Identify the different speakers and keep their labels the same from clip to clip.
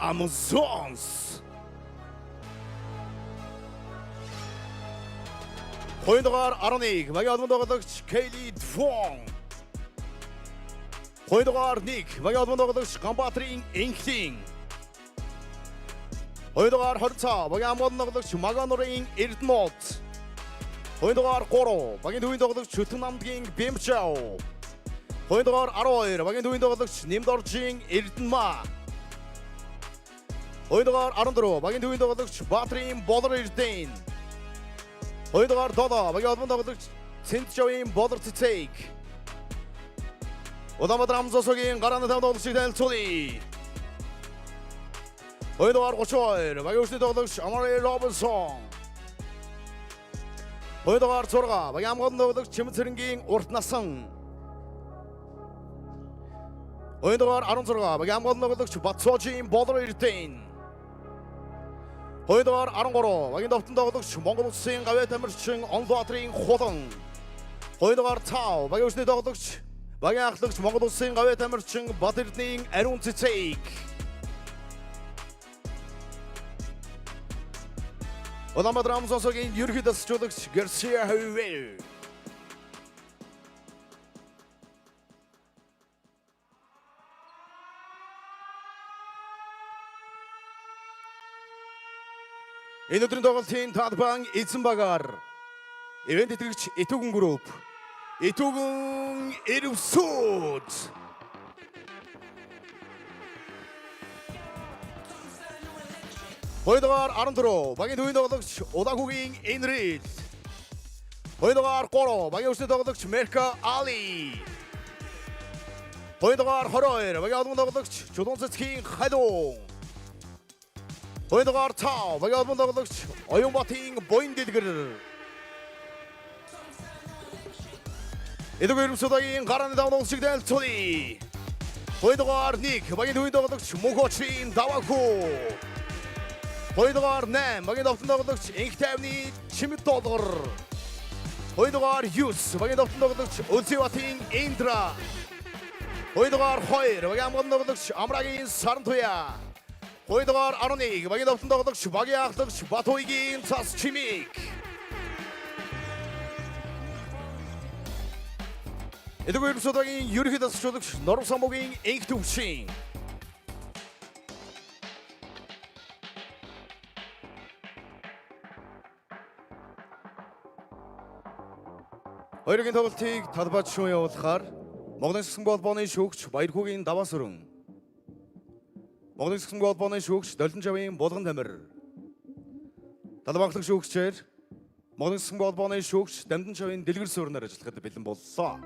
Speaker 1: Amazons. Хоёрдугаар 11 багийн албан тоглогч Kelly Dwong. Хоёрдугаар 1 багийн албан тоглогч Ганбаатрын Инхтин. Хоёрдугаар 20 багийн албан тоглогч Маганурын Эрдэнэт. Хоёрдугаар 3 багийн төвийн тоглогч Чөтгөн намдгийн Бэмчао. Хоёрдугаар 12 багийн төвийн тоглогч Нэмдоржийн Эрдэнэма. Хоёрдугаар 14 багийн төвийн тоглогч Баатрын Болор Эрдэнэ. Хоёрдугаар 7 багийн албан тоглогч Цэнтжавын Болор Цэцэг. Улаанбаатар Амзосогийн гарааны тавд тоглогчийг танилцуулъя. Хоёрдугаар 32 багийн өрсний тоглогч Амари Робинсон. Хоёрдугаар 6 багийн амгалан тоглогч Чимцэрэнгийн Урт Насан. Хоёрдугаар 16 багийн амгалан тоглогч Батцоожийн Болор Эрдэнэ. Хоёрдугаар 13 багийн довтон тоглогч Монгол Улсын гавьяа тамирчин Онлбаатрын Хулан. Хоёрдугаар 5 багийн өрсний тоглогч багийн ахлагч Монгол Улсын гавьяа тамирчин Батэрдийн Ариун Цэцэг. Улаанбаатар Амзосогийн ерөнхий дасгалжуулагч Гарсиа Хавивер. Энэ өдрийн тоглолтын талбайн эзэн багаар ивент итгэгч Итүгэн групп, Итүгэн Эрвсүүд. Хоёрдугаар 14 багийн төвийн тоглогч Улаанхүүгийн Энрил. Хоёрдугаар 3 багийн өрсний тоглогч Мерка Али. Хоёрдугаар 22 багийн албан тоглогч Чулуун цэцгийн Халуун. Хоёрдугаар 5 багийн албан тоглогч Оюнбатын Боин Дэлгэр. Итүгэн Эрвсүүдийн гарааны тавд тоглогчийг танилцуулъя. Хоёрдугаар 1 багийн төвийн тоглогч Мөнхөчийн Даваку. Хоёрдугаар 8 багийн довтон тоглогч Инх тайвны Чимэт Долгор. Хоёрдугаар 9 багийн довтон тоглогч Өлзиватын Индра. Хоёрдугаар 2 багийн амгалан тоглогч Амрагийн Сарантуя. Хоёрдугаар 11 багийн довтон тоглогч багийн ахлагч Батуйгийн Цас Чимик. Итүгэн Эрвсүүдийн ерөнхий дасгалжуулагч Норов самбуугийн Инх төвшин. Хоёрын тоглолтыг талбайд шүүн явуулахаар Монголын Сэгсэнгүй холбооны шүүгч Баярхүүгийн Даваас өрн, Монголын Сэгсэнгүй холбооны шүүгч Долинжавын Булган Тамир, талбайхлаг шүүгчээр Монголын Сэгсэнгүй холбооны шүүгч Дамданжавын Дэлгэр суурнаар ажиллахад бэлэн боллоо.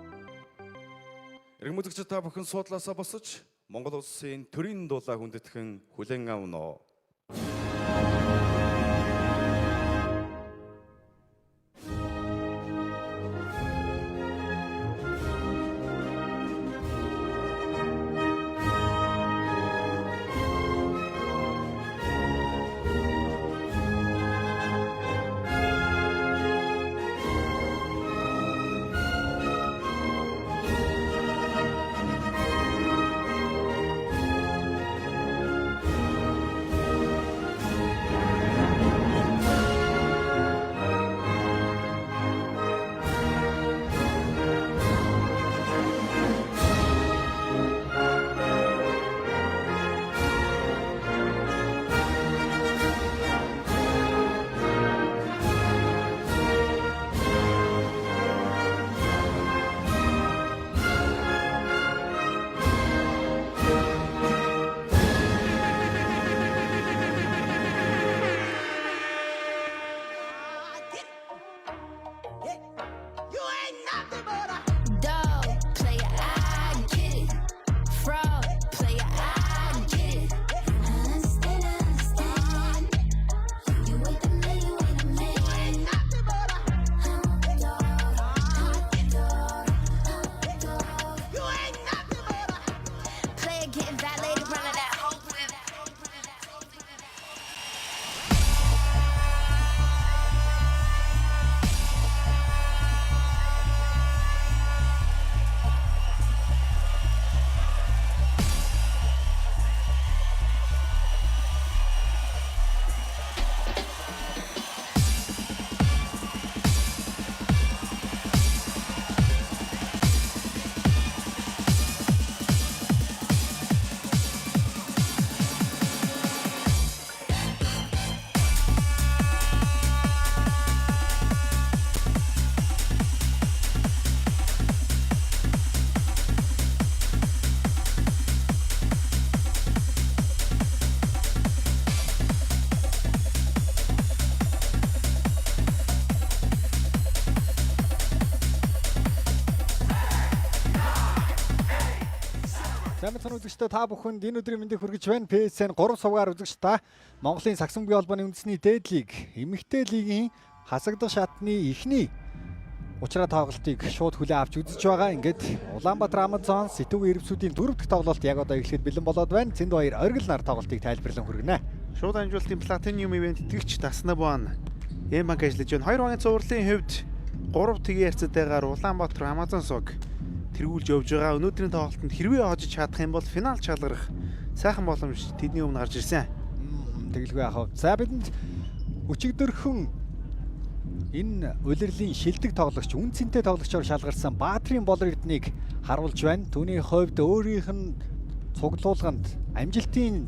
Speaker 1: Иргэн үзэгчид та бүхэн суудлаасаа босож Монгол улсын төрийн дулааг хүндэтгэн хүлээн авна уу?
Speaker 2: Сайн мэцхан үзэгчдээ та бүхэнд энэ өдрийн мэндийг хүргэж байна. PSN 3 сувгаар үзэгч та Монголын сагсан бие холбооны үндэсний дээд лиг, эмэгтэй лигийн хасагдах шатны эхний учраа тоглолтыг шууд хүлээн авч үзэж байгаа. Ингээд Улаанбаатар Амазон сэтгүүгийн ирвсүүдийн 4 дахь тоглолт яг одоо эхлэхэд бэлэн болоод байна. Цэнд баяр оргил нар тоглолтыг тайлбарлан хүргэнэ.
Speaker 3: Шууд амжилтын платинум ивент итгэгч Таснабан Эмбанк ажиллаж байна. Хоёр багийн цувралын хувьд 3 тгийн ярцтайгаар Улаанбаатар Амазон сог тэргүүлж явж байгаа. Өнөөдрийн тоглолтод хэрвээ хожиж чадах юм бол финал чалгарах сайхан боломж тэдний өмнө гарч ирсэн.
Speaker 2: Тэгэлгүй яах вэ? За бидэнд өчигдөрхөн энэ улирлын шилдэг тоглогч, үн цэнтэй тоглогчоор шалгарсан Баатрин Болридныг харуулж байна. Түүний хувьд өөрийнх нь цуглуулганд амжилтын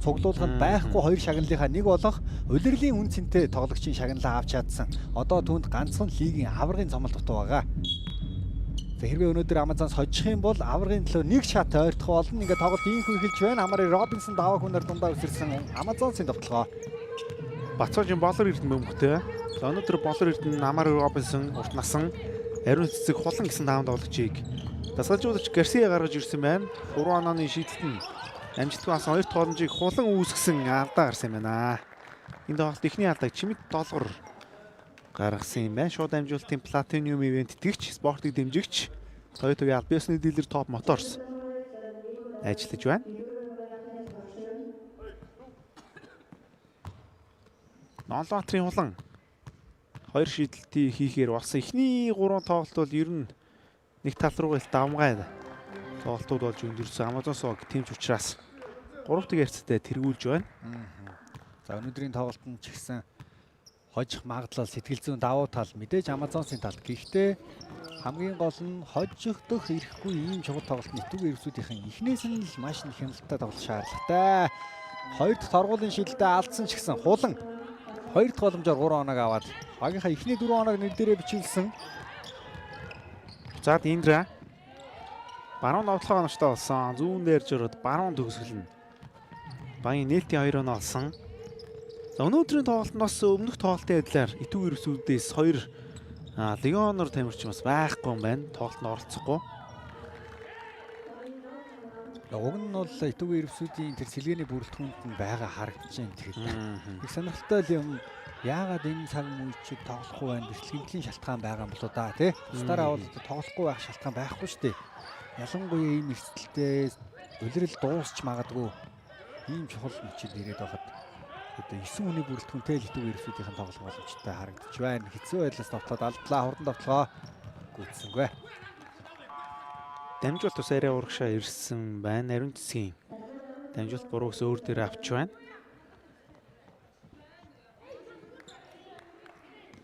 Speaker 2: цуглуулганд байхгүй хоёр шагналынхаа нэг болох улирлын үн цэнтэй тоглогчийн шагналаа авч чадсан. Одоо түүнд ганцхан лигийн аваргын цомол дутуу байгаа. Хэрвээ өнөөдөр Амазонс хожих юм бол аваргын төлөө нэг шат ойртох болно. Ингээд тоглолт ийхүү эхэлж байна. Амари Робинсон даваа хүнээр дундаа үсэрсэн Амазонсын довтлогоо.
Speaker 3: Бацоожин болор эрдэнэ бөмбөгтэй. Өнөөдөр болор эрдэнэ Амари Робинсон урт насан ариун цэцэг хулан гэсэн таамд тоглогчийг дасгалжуулагч Гарсиа гаргаж ирсэн байна. 3 онооны шийдэлт нь амжилтгүй асан 2 тоглолтыг хулан үүсгэсэн алдаа гарсан юм байна. Энэ тоглолт эхний алдааг Чимэд долгор гаргасан юм байна. Шууд амжилтын платинум ивент итгэгч, спортыг дэмжигч Toyota-гийн аль биесны дилер Top Motors ажиллаж байна. Нолбаатрын хулан 2 шийдэлтийг хийхээр болсон. Эхний 3 тоглолт бол ер нь нэг тал руугаа л давмгай тоглолтууд болж өндөрсөн. Амазон сог тэмч учраас 3 тгийн ярцтай тэргүүлж байна.
Speaker 2: За өнөөдрийн тоглолтод ч гэсэн хожих магадлал сэтгэл зүйн давуу тал мэдээж Амазонсын талд. Гэхдээ хамгийн гол нь хожигдох ирэхгүй ийм чухал тоглолт нэтгүүгийн ирвсүүдийн эхнээс нь л маш их хяналттай тоглох шаардлагатай. Хоёр дахь торгуулийн шийдэлдээ алдсан ч гэсэн хулан хоёр дахь боломжоор 3 оног аваад багийнхаа эхний 4 оног нэр дээрээ бичүүлсэн.
Speaker 3: За Индра баруун новтлогоо оногтой болсон. Зүүн дээр жирод баруун төгсгөлнө. Багийн нээлтийн 2 оноо олсон. За өнөөдрийн тоглолтоос өмнөх тоглолтын адилаар итүү ирвсүүдээс 2 Леонор тамирч бас байхгүй юм байна. Тоглолтод оролцохгүй.
Speaker 2: Уг нь бол итүүгийн ирвсүүдийн тэр сэлгээний бүрэлдэхүүнд нь байгаа харагдаж байна. Тэгэхээр их сонирхолтой юм. Яагаад энэ цаг мөчид тоглохгүй байна? Бэлтгэлийн шалтгаан байгаа юм болоо да тий. Стараа бол тоглохгүй байх шалтгаан байхгүй шүү дээ. Ялангуяа ийм эрсдэлтэй улирал дуусч магадгүй ийм чухал мөчид ирээд байхад одоо 9 хүний бүрэлдэхүүнтэй л итүүгийн ирвсүүдийн тоглох боломжтой харагдаж байна. Хэцүү байдлаас довтлоод алдлаа, хурдан довтлогоо гүйцсэнгүй.
Speaker 3: Дамжуулт ус арай урагшаа ирсэн байна. Ариун цэцгийн дамжуулт буруугс өөр дээр авч байна.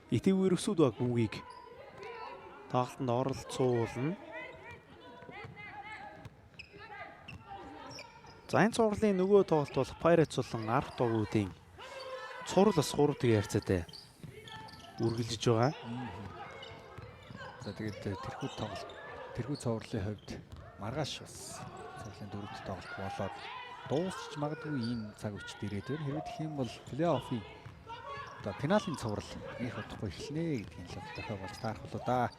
Speaker 3: Итүүгийн ирвсүүд баг бөмбөгийг тоглолтод оролцуулна. За энэ цувралын нөгөө тоглолт бол Pirates болон арх дугуйдын цуврал бас 3 тгийн ярцаатай үргэлжиж байгаа.
Speaker 2: За тэгээд тэрхүү тоглолт, тэрхүү цувралын хувьд маргааш бас цувралын 4 дахь тоглолт болоод дуусч магадгүй ийм цаг үчид ирээд байна. Хэрвээ тэгэх юм бол плей-оффын одоо финалийн цуврал их удахгүй эхэлнэ гэдгийг л тохиол болж таарах болоо да.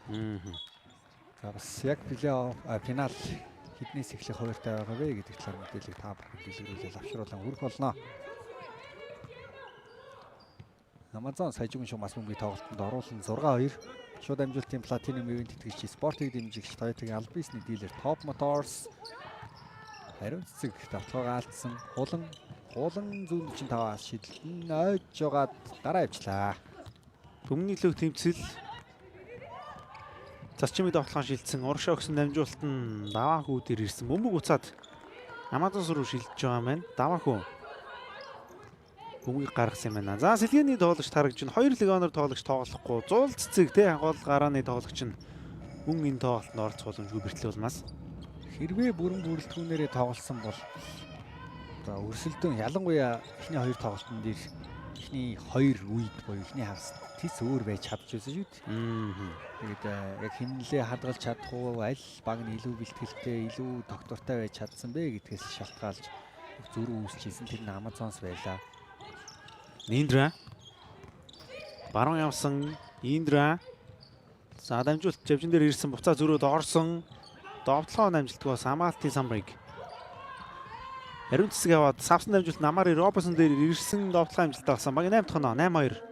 Speaker 2: За бас яг плей-офф финал хэднээс эхлэх хуваартай байгаа вэ гэдэг талаар мэдээлэл та бүхэнд дэлгэрүүлэл авшруулан хүргэх болно. Амазон саяжгийн шугам бас бөмбөгийн тоглолтод оруулсан 6-2 шууд амжилтын платинум ивент итгэгч спортыг дэмжигч Toyota-гийн аль биесний дилер Top Motors ариун цэцэг давталгаа алдсан хулан 145-аас шидэлт нь ойж жагаад дараа явчлаа.
Speaker 3: Бөмбөгийн лөг тэмцэл Засчмыг давталгаа шилжсэн урагшаа өгсөн дамжуулалт нь даваа хүү дээр ирсэн. Бөмбөг уцаад Амазонс руу шилжиж байгаа маань даваа хүү бөмбөгийг гаргасан юм байна. За сэлгээний тоглогч тарагч нь 2 легионоор тоглогч тоглохгүй. Зуул цэцэг те гол гарааны тоглогч нь мөн энэ тоглолтод оролцох боломжгүй бэртлээ болмаас.
Speaker 2: Хэрвээ бүрэн бүрэлдэхүүнээрээ тоглосон бол одоо өрсөлдөөн ялангуяа эхний 2 тоглолтын дээр эхний 2 үед боёо эхний хагас тис өөр байж чадчихсан шүү дээ. Тэгээд яг хинлээ хадгалж чадах уу, аль баг нь илүү бэлтгэлтэй, илүү доктортой байж чадсан бэ гэдгээс шалтгаалж зөрүү үүсчихсэн. Тэр нь Амазонс байлаа.
Speaker 3: Индра баруун явсан Индра за дамжуулт жавжин дээр ирсэн буцаа зөрөөд орсон довтлогоо амжилтгүй бас Амаалтын самбарыг Ариун цэцэг аваад савсан дамжуулт намаар Робинсон дээр ирсэн довтлогоо амжилттай болсон. Багийн 8 дахь оноо 8-2.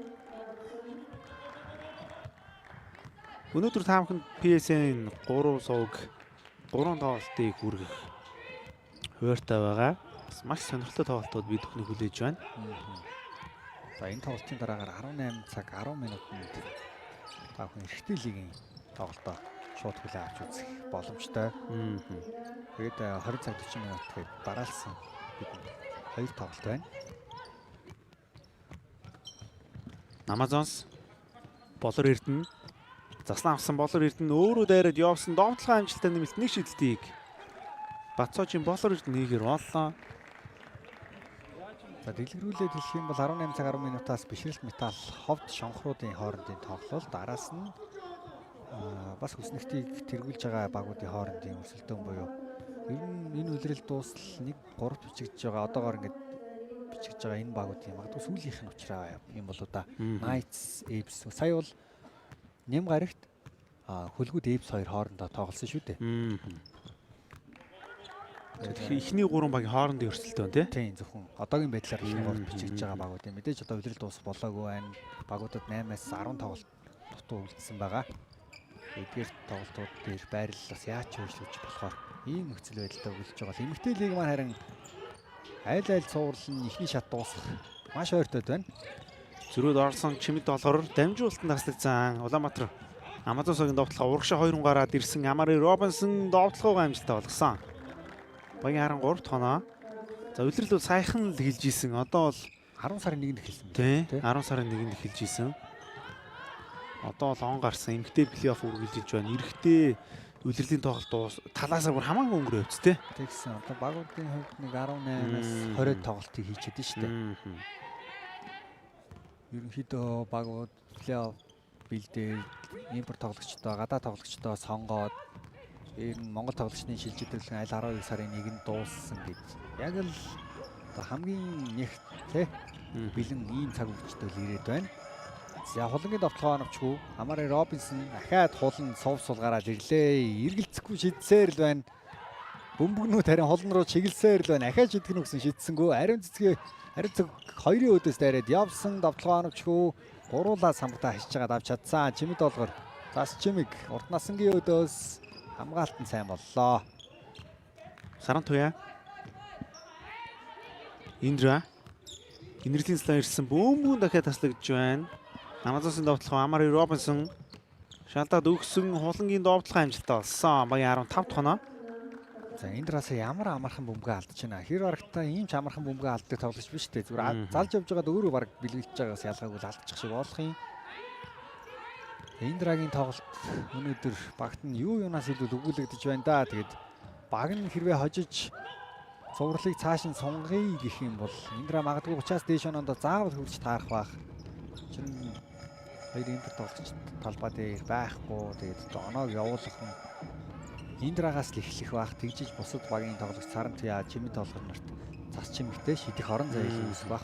Speaker 3: Өнөөдөр таамханд PSN 3 сувг 3 тоглолтыг хүргэх хуваартай байгаа. Бас маш сонирхолтой тоглолтууд бид бүхний хүлээж байна.
Speaker 2: За энэ тоглолтын дараагаар 18 цаг 10 минутанд та бүхэн эрэгтэй лигийн тоглолтоо шууд хүлээн авч үзэх боломжтой. Тэгээд 20 цаг 40 минут гээд дараалсан бид 2 тоглолт байна.
Speaker 3: Amazons болор эрдэнэ заслан авсан болор эрдэнэ өөрөө дайраад явсан довтлогоо амжилттай нэмэлт нэг шидэлтийг Бацоожийн болор эрдэнэ хийгэр боллоо.
Speaker 2: За дэлгэрүүлээд хэлэх юм бол 18 цаг 10 минутаас бишрэлт металл ховд шонхруудын хоорондын тоглолт, араас нь бас хүснэгтийг тэргүүлж байгаа багуудын хоорондын өрсөлдөөн буюу ер нь энэ үлрэл дуустал 1-3 бичигдэж байгаа. Одоогоор ингээд бичигдэж байгаа энэ багуудын магадгүй сүүлийнх нь учраа юм болоо да. Knights, Apes сая бол Нэм гарагт хөлгүүд Apes хоёр хоорондоо тоглосон шүү дээ.
Speaker 3: Эхний 3 багийн хоорондын өрсөлдөөн
Speaker 2: тийм зөвхөн одоогийн байдлаар ихний 3 бичигдэж байгаа багуудын мэдээж одоо үлрэл дуус болоогүй байна. Багуудад 8-аас 10 тоглолт дутуу үлдсэн байгаа. Эдгээр тоглолтууд дээр байрлал бас яаж хөөжлөж болохоор ийм нөхцөл байдалтай үлдэж байгаа. Эмэгтэй лиг маань харин айл цуврал нь ихний шат дуусах маш ойртойд байна.
Speaker 3: Зөрөөд орсон чимэд болохоор дамжуулалтанд таслагдсан Улаанбаатар Амазонсогийн довтлогоо урагшаа 2 гараад ирсэн Амари Робинсон довтлогоо амжилттай болгосон. Багийн 13 тоноо. За үлрэл бол саяхан л хэлж ийсэн. Одоо бол
Speaker 2: 10 сарын 1-нд эхэлсэн.
Speaker 3: Тийм 10 сарын 1-нд эхэлж ийсэн. Одоо бол он гарсан эмгтэй плей-офф үргэлжилж байна. Эрэхтэй үлрэлийн тоглолт талаасаа бүр хамаагүй өнгөрөө өвчтэй.
Speaker 2: Тэгсэн. Одоо багуудын хувьд нэг 18-аас 20 тоглолтыг хийчихэд нь шүү дээ. Ерөнхийдөө багууд плей-офф бэлдээ импорт тоглогчдоо, гадаад тоглогчдоо сонгоод энэ Монгол тоглогчдын шилжилтэлэн аль 12 сарын 1-нд дууссан гэж. Яг л хамгийн нэгт бэлэн ийм цаг үечтэй л ирээд байна. За хулангийн довтлогоо авчихгүй. Амари Робинсон дахиад хулан сувсул гараад ирлээ. Эргэлзэхгүй шидсээр л байна. Бөмбөгнүүд харин хулан руу чиглэлсээр л байна. Ахаа шидэх нь өгсөн шидсэнгүү. Ариун цэцэг хоёрын өдөөс дайраад явсан довтлогоо авчихгүй. Гуруулаа самбартаа хашиж байгаа давж чадсан. Чимэд олгор. Зас чимэг урт насангийн өдөөс хамгаалт нь сайн боллоо.
Speaker 3: Сарантуя. Индра. Инэрлийн слаа ирсэн бөмбөг дахиад таслагдж байна. Амазонсын довтлогоо Амари Робинсон шалдаад өгсөн хулангийн довтлогоо амжилттай болсон. Багийн 15 тоноо.
Speaker 2: За Индраас ямар амархан бөмбөгөө алдаж байна. Хэр барагтаа ийм ч амархан бөмбөгөө алддаг тоглогч биш үү? Зүгээр залж явж байгаад өөрөө баг бэлгэлж байгаас ялгаагүй л алдчих шиг болох юм. Индрагийн тоглолт өнөөдөр багт нь юу юунаас илүү өгүүлэгдэж байна да. Тэгээд баг нь хэрвээ хожиж цувралыг цааш нь сунгая гэх юм бол Индра магадгүй 30-аас дээш оноонд заавал хурж таарах байх. Чин хоёр импорт тоглогч талбай дээр байхгүй. Тэгээд оноог явуулах нь Индрагаас л эхлэх байх. Тэгжиж бусад багийн тоглогч Сарантуя, Чимэд олгор нарт цас чимэгтэй шидэх орон зай үүсэх байх.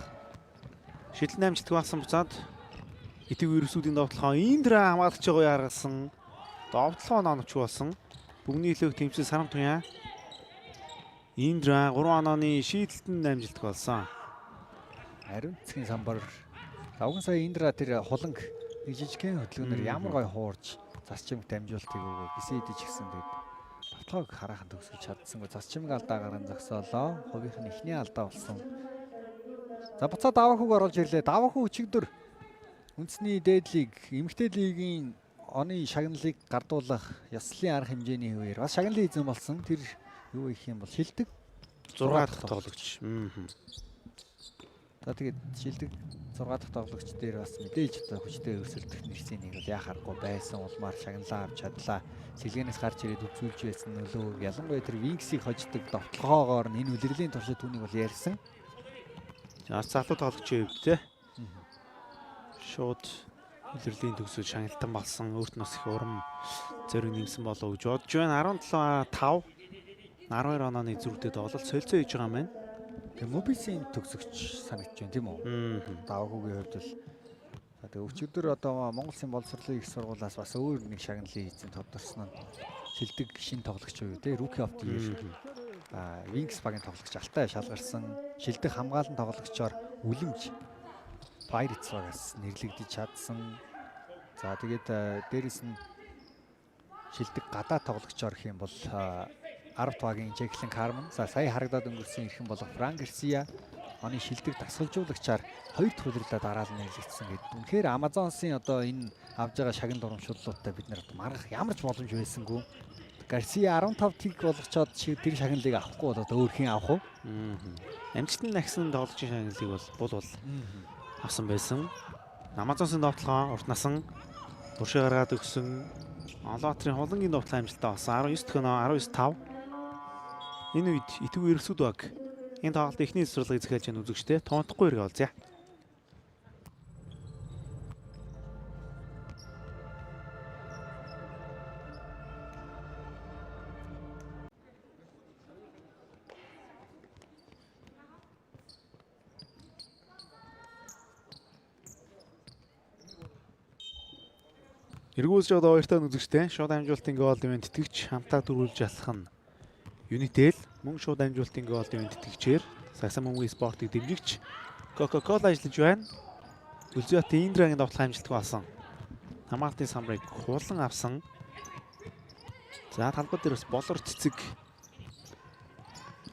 Speaker 3: Шидэлт амжилттай болсон буцаад итэг вирусүүдийн довтлогоо Индра хамгаалж байгаа яргасан. Довтлогоо нонч болсон. Бүгний хэлэг тэмцэл Сарантуя. Индра 3 онооны шийдэлтэнд амжилттай болсон.
Speaker 2: Ариун цэцгийн самбар давган сая Индра тэр хуланг нэг жижигхэн хөдөлгөөнөөр ямар гой хуурж зас чимэг дамжуултыг өгөө гисэн идэж гисэн тэгээд довтлогоог хараахан төгсөж чадсангүй зас чимэг алдаа гарan зогсоолоо. Хувийнх нь ихний алдаа болсон. За буцаад Давахуг оруулж ирлээ. Давахуг өчигдөр үндэсний дээдлийг эмэгтэй лигийн оны шагналыг гардуулах ёслолын арга хэмжээний хувьд бас шагналын эзэн болсон. Тэр юу их юм бол шилдэг
Speaker 3: 6 дахь тоглогч.
Speaker 2: За тэгээд шилдэг 6 дахь тоглогч дээр бас мэдээж одоо хүчтэй өрсөлдөх нэрсийн нэг бол яхахгүй байсан улмаар шагналаа авч чадлаа. Сэлгэнээс гарч ирээд үзүүлж байсан нөлөө. Ялангуяа тэр Винксийг хождог довтлогоогоор нь энэ үлрэлийн туршид түүнийг бол ярьсан.
Speaker 3: Залуу тоглогчийн хувьд те. Шууд үлрэлийн төгсөж шагналтан болсон. Өөрт нь бас их урам зориг нэмсэн болов уу гэж бодож байна. 17-5 12 онооны зүрхтэй тоглолт солилцоо хийж байгаа юм байна.
Speaker 2: Тэгээ мобисийн төгсөгч санагдаж байна тийм үү? Давахугийн хувьд л тэгээ өчигдөр одоо Монгол Улсын боловсролын их сургуулиас бас өөр нэг шагналын эзэн тодорсон нь шилдэг шинэ тоглогч юу те Rookie of the Year Wings багийн тоглогч Алтай шалгарсан шилдэг хамгаалан тоглогчоор үлэмж Pirates багаас нэрлэгдэж чадсан. За тэгээд дээрэс нь шилдэг гадаад тоглогчоор гэх юм бол 10 багийн Jacqueline Carmen. За сая харагдаад өнгөрсөн ирхэн болох Fran Garcia оны шилдэг дасгалжуулагчаар 2 дахь удирлаа дараалал нэрлэгдсэн гэдэг. Үнэхээр Amazon-сын одоо энэ авж байгаа шагнал урамшууллуудтай бид нар маргах ямар ч боломж байсангүй. Garcia 15 тиг болгочоод тэр шагналыг авахгүй бол одоо өөр хин авах уу?
Speaker 3: Амжилтанд нагсан тоглогчийн шагналыг бол авсан байсан. Amazon-сын довтлогоо урт насан туршиг гаргаад өгсөн. Олоотрын хулангийн довтлоо амжилттай болсон. 19 дэх оноо 19-5. Энэ үед Итүү Эрсүд баг энэ тоглолт эхний сурлагыг захиалж ян үзэгчтэй тунтахгүй хэрэг олзъя. Эргүүлж одоо баяртай үзэгчтэй шууд амжуулалтын гол ивент тэтгэгч хамтаа дөрвөлж алах нь Unitel мөн шууд амжуулалтын гол ивент тэтгэгчээр Сагсан мөнгөний спортыг дэмжигч Coca-Cola ажиллаж байна. Үлзиотын Индрагийн довтлох амжилттай болсон. Хамаалтын самбарыг хулан авсан. За талбай дээр бас болор цэцэг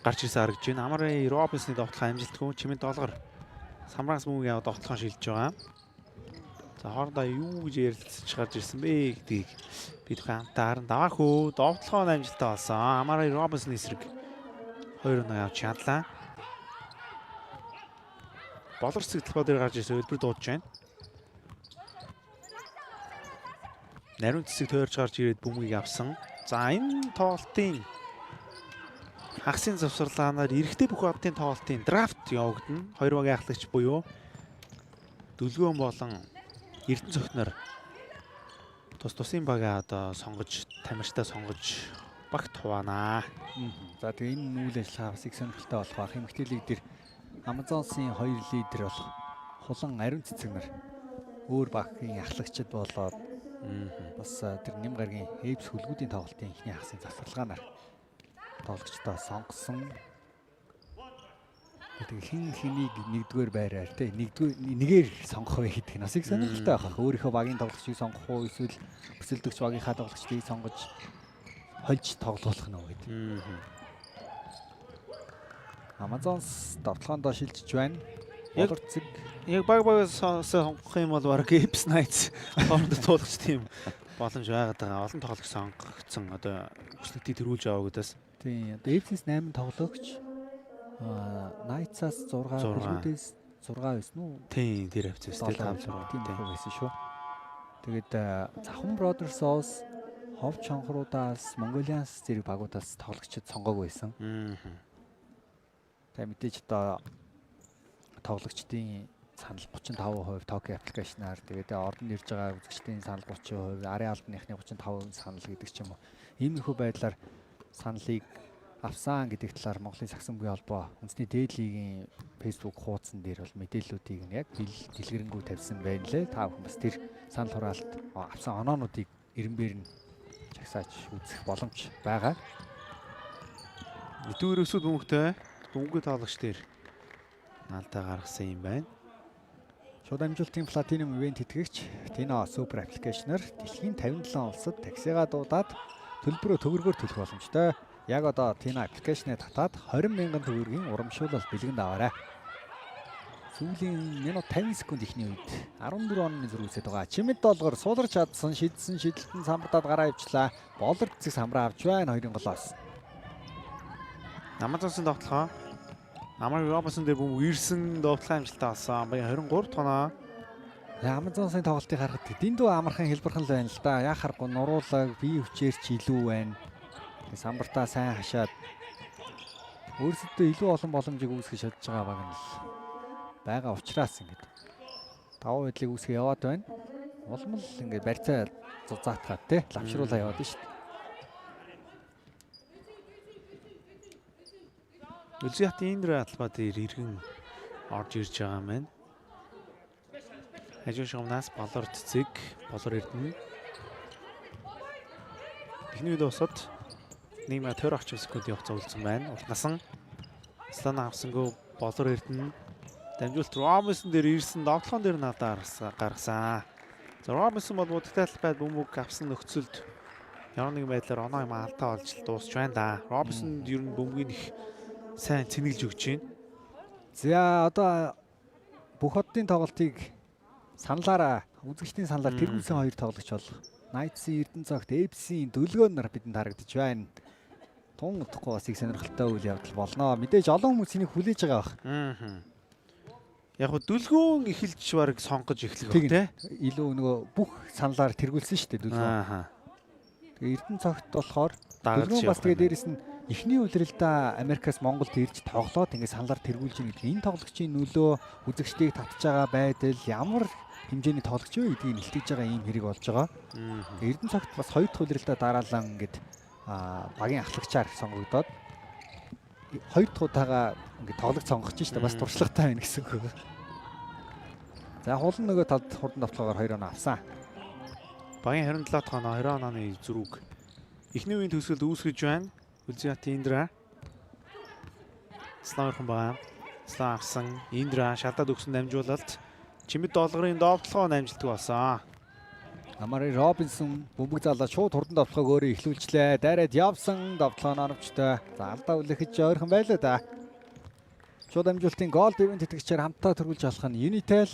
Speaker 3: гарч ирсэн харагдж байна. Амарын Робинсны довтлох амжилтгүй чимээ долгор самбараас мөнгө яваад довтлохоо шилжиж байгаа. За хоорондоо юу гэж ярилцж гарч ирсэн бэ гэдгийг бид хамтаа харан даваах үү. Довтлохоо амжилттай болсон. Амарын Робинсны эсрэг 2 оноо явж чадлаа. Болор цэцэг талбай дээр гарч ирсэн өдбөр дуудаж байна. Нарийн цэцэг тойрч гарч ирээд бөмбөгийг авсан. За энэ тоглолтын хагасын завсарлаанаар эрэгтэй бүх оддын тоглолтын драфт явагдана. Хоёр багийн ахлагч буюу Дүлгөөн болон Эрдэнэ цогтноор тусын багаа одоо сонгож, тамирчтай сонгож багт хуваана.
Speaker 2: За тэгээ энэ үйл ажиллагаа бас их сонирхолтой болох бах. Эмэгтэй лиг дээр Amazon-сын 2 лидер болох Хулан Ариун цэцэг нар өөр багийн ахлагчид болоод бас тэр Нэм гаргийн Эвс хөлгүүдийн тоглолтын эхний хагасын завсарлагаанаар тоглогчдоо сонгосон. Тэгээ хин хэнийг нэгдүгээр байраар те нэгээр сонгох вэ гэдэг нь бас их сонирхолтой байх. Өөрийнхөө багийн тоглогчийг сонгох уу эсвэл өсөлдөгч багийнхаа тоглогчдыг сонгож хольж тоглуулах нь үү гэдэг. Amazon-с довтлоондоо шилжиж байна. Болор цэг
Speaker 3: Яг багаас сонгох юм бол баг Eps Knights хоорондоо туулагч тийм боломж байгаад байгаа. Олон тоглогч сонгогдсон одоо хүслэгтийг төрүүлж аваа гэдээс.
Speaker 2: Тийм. Одоо Eps-ээс 8 тоглогч Knights-аас 6, Хөлгүүдээс 6 байсан уу?
Speaker 3: Тийм, тэр авцсан тийм 5 6
Speaker 2: тийм байсан шүү. Тэгээд Завхан Brothers-оос Хов Чонхруудаас, Mongolians зэрэг багуудаас тоглогчид сонгоог байсан. Тэгээд мэдээж одоо тоглогчдын санал 35% Tokyo application-аар тэгээд ордонд ирж байгаа үзэгчдийн санал 30%, арын албаныхны 35% санал гэдэг ч юм уу. Иймэрхүү байдлаар саналыг авсан гэдэг талаар Монголын Сагсан буян холбоо үндэсний дээд лигийн Facebook хуудсан дээр бол мэдээллүүдийг яг дэлгэрэнгүй тавьсан байна лээ. Та бүхэн бас тэр санал хураалт авсан оноонуудыг эренбээр нь чагсааж үзэх боломж байгаа.
Speaker 3: Итүү Эрсүд бөмбөгтэй дөнгөж тоглогч дээр наалдаа гаргасан юм байна.
Speaker 2: Шууд амжуулалтын Platinum event тэтгэгч Tino Super application-аар дэлхийн 57 улсад таксигаа дуудаад төлбөрөө төгрөгөөр төлөх боломжтой. Яг одоо Tino application-ыг татаад 20,000 төгрөгийн урамшуулал бэлгэнд аваарай. Сүүлийн минут 50 секунд ихний үед 14 оны зэрэгсэд байгаа. Чимэд долгор сууларч чадсан шидсэн шидэлтэн самбартаад гараа ивчлаа. Болор цэцэг самбраа авч байна хоёрын голоос.
Speaker 3: Amazon-сын довтлохоо Амарын Робинсон дээр бөмбөг ирсэн довтлох амжилттай болсон. Баян 23 тоноо.
Speaker 2: Amazon-сын тоглолтыг харахад дэндүү амархан хэлбэрхэн л байна л да. Яхахгүй нуруулаг бие хүчээр ч илүү байна. Самбартаа сайн хашаад өөрсдөө илүү олон боломжийг үүсгэж чадж байгаа баг нь л байгаа учраас ингэж давуу байдлыг үүсгэж яваад байна. Улам л ингэж барьцаа заатгаад те лавшруулаа яваад шүү дээ.
Speaker 3: Үлзият Индра талбай дээр иргэн орж ирж байгаа юм байна. Хажуу шугамнаас болор цэцэг, болор эрдэнэ. Эхний үед босоод нийгмийн тойр орчим секундын хугацаа үлдсэн байна. Урт насан стан авсангүй болор эрдэнэ дамжуулт Робинсон дээр ирсэн довтлогон дээр надад гаргасан. За Робинсон бол будагтай талбайд бөмбөг авсан нөхцөлд ямар нэгэн байдлаар оноо юм алдаа олж дуусч байна да. Робинсон ер нь бөмбөгийг их сайн цэнэглэж өгч байна.
Speaker 2: За одоо бүх оддын тоглолтыг саналаараа үзэгчдийн саналаар тэргүүлсэн хоёр тоглогч болох. Knights-ийн Эрдэнэцогт FC-ийн дөлгөөнөр бидэнд харагдаж байна. Тун утгагүй бас их сонирхолтой үйл явдал болно. Мэдээж олон хүмүүс энийг хүлээж байгаа бах.
Speaker 3: Яг хөө дүлгөөн эхэлж бараг сонгож эхлэх баг те.
Speaker 2: Илүү нөгөө бүх саналаар тэргүүлсэн шүү дээ дөлгөөн. Тэгээ Эрдэнэцогт болохоор дөлгөөн бас тэгээ дээрэс нь эхний үлрэлдээ Америкаас Монголд ирж тоглоод ингээд саналаар тэргүүлж байгаа гэдэг. Энэ тоглогчийн нөлөө үзэгчдийг татж байгаа байдал ямар хэмжээний тоглогч вэ гэдгийг нэлтгэж байгаа ийм хэрэг болж байгаа. Эрдэнэцогт бас хоёр дахь үлрэлдээ дараалан ингээд багийн ахлагчаар сонгогдоод хоёр дахь удаага ингээд тоглогч сонгож штэ бас туршлагатай байна гэсэн үг. За хулан нөгөө талд хурдан давтлагаар 2 оноо авсан.
Speaker 3: Багийн 27 дахь оноо 20 онооны зүрүүг эхний үеийн төгсгөлд үүсгэж байна. Үлзиат Индра Славхан байгаа. Слав авсан Индра шалдаад өгсөн дамжуулалт Чимэд долгорын довтлогоо амжилттай болсон.
Speaker 2: Амари Робинсон бөмбөг залаад шууд хурдан довтлогоо өөрөө эхлүүлчлээ. Дайраад явсан довтлогоо оновчтой. За алдаа үлэхэж ойрхон байлаа да. Шууд амжилтын гол дэвэн тэтгэгчээр хамтдаа төрүүлж алах нь Unitel.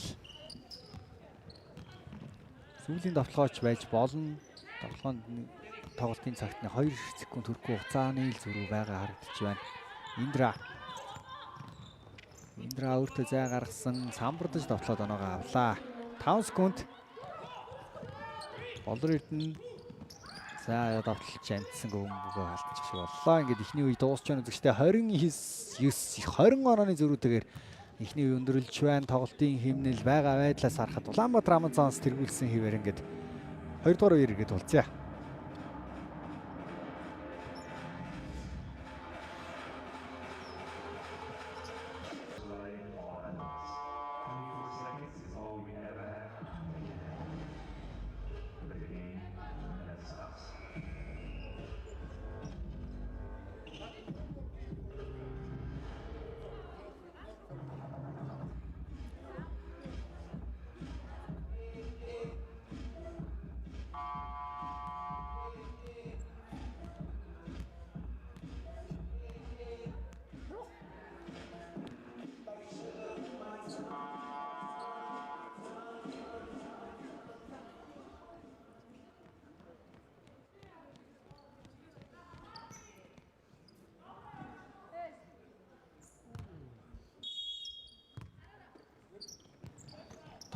Speaker 2: Сүүлийн довтлогооч байж болно. Довтлогоонд тоглолтын цагт 2 секунд хүрэхгүй хугацааны ил зөрүү байгаа харагдаж байна. Индра өөртөө зай гаргасан самбардаж довтлоод оноогоо авлаа. 5 секунд. Болор эрдэнэ за довтлож амтсан бөмбөгөө алдчих шиг боллоо. Ингээд ихний үе дуусч байгаа үзэгчтэй 20 онооны зөрүүтэйгээр ихний үе өндөрлж байна. Тоглолтын хэмнэл байгаа байдлаас харахад Улаанбаатар Амазонс тэргүүлсэн хэвээр ингээд 2 дугаар үеэр иргэд болцъя.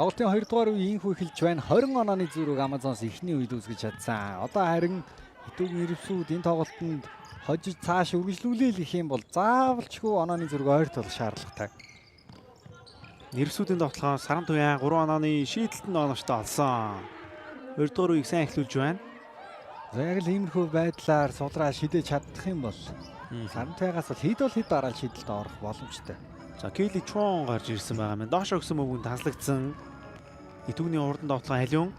Speaker 2: Тоглолтын 2 дугаар үе инхүү эхэлж байна. 20 онооны зүрэг Амазонс эхний үед үзгэж чадсан. Одоо харин Итүгийн ирвсүүд энэ тоглолтод хожиж цааш үргэлжлүүлээл гэх юм бол заавалчгүй онооны зүрэг ойр тул шаардлагатай.
Speaker 3: Нэрвсүүдийн довтлогоо Саран Туян 3 онооны шийдэлтэнд оновчтой олсон. 2 дугаар үеийг сайн эхлүүлж байна.
Speaker 2: За яг л иймэрхүү байдлаар сулраа шидэж чадах юм бол Саран Туягаас бол хэд дараал шийдэлд орох боломжтой.
Speaker 3: За Кейли Чон гарч ирсэн байгаа юм. Доош өгсөн мөвөнд таслагдсан. Итүгний урдан довтлогоо халиун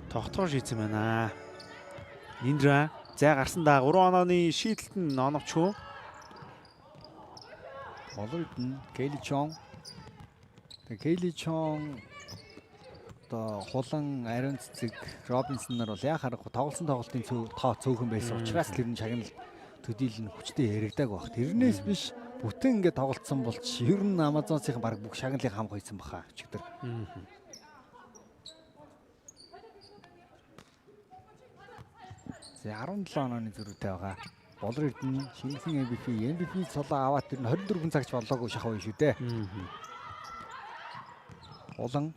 Speaker 3: тогтоож шийдсэн байна. Индра зай гарсан да 3 онооны шийдэлтэнд оновчгүй.
Speaker 2: Болордон Кейли Чон. Кейли Чон одоо хулан ариун цэцэг Робинсон нар бол яа харахгүй тоглосон тоглолтын тоо цөөхөн байсан учраас тэр нь шагнал төдийлөн хүчтэй яригдаг баг. Тэрнээс биш бүтэн ингээд тоглолцсон бол ер нь Амазонсын баг бүх шагналыг хам хойсон баха өчигдөр. За 17 онооны зөрүүтэй байгаа. Болор эрдэнэ шинэхэн MVP цолоо аваад тэр нь 24 цагч болоогүй шахав шүү дээ. Хулан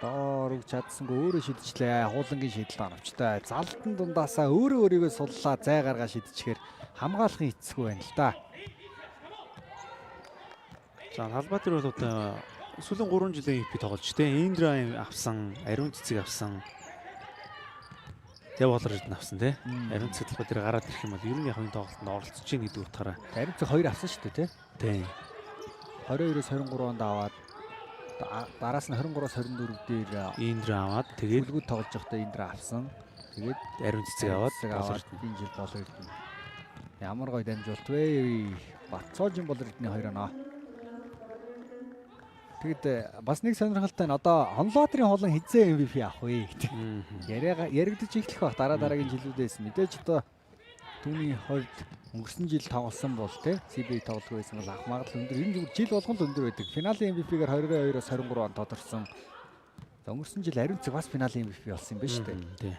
Speaker 2: доор үг чадсангүй өөрөө шидчихлээ. Хуулангийн шийдэл оновчтой. Залтан дундаасаа өөрийгөө суллаа зай гаргаа шидчихээр хамгаалахын эцэсгүй байна л да.
Speaker 3: За Талбатар бол одоо сүүлийн 3 жилийн EP тоглож тэ. Индра авсан, ариун цэцэг авсан. Тэг болор эрдэнэ авсан тэ. Ариун цэцэг Талбатар гараад ирэх юм бол ер нь яг энэ тоглолтод оролцож гин гэдэг утгаараа.
Speaker 2: Ариун цэцэг 2 авсан шүү дээ тэ.
Speaker 3: Тийм.
Speaker 2: 22-оос 23 онд аваад дараас нь 23-оос 24 дээр
Speaker 3: Индра аваад тэгээд
Speaker 2: үлгүүд тоглож байхдаа Индра авсан. Тэгээд
Speaker 3: ариун цэцэг аваад
Speaker 2: аваад энэ жил Болор Эрдэнэ. Ямар гоё дамжуулт вэ? Бацоожин Болор Эрдэнэ 2 оноо. Тэгэд бас нэг сонирхолтой нь одоо Хонлоотрын хулан хизээ MVP авах вэ гэдэг. Яригдаж эхлэх бах дараагийн жилүүдээс мэдээж одоо түүний хувьд өнгөрсөн жил тоглосон бол тий CBA тоглохгүй байсан бол авах магадлал өндөр. Энэ жил болгон л өндөр байдаг. Финалийн MVP-гээр 22-оос 23 он тодорсон. Өнгөрсөн жил ариун цэг бас финалийн MVP болсон юм байна шүү дээ.
Speaker 3: Тий.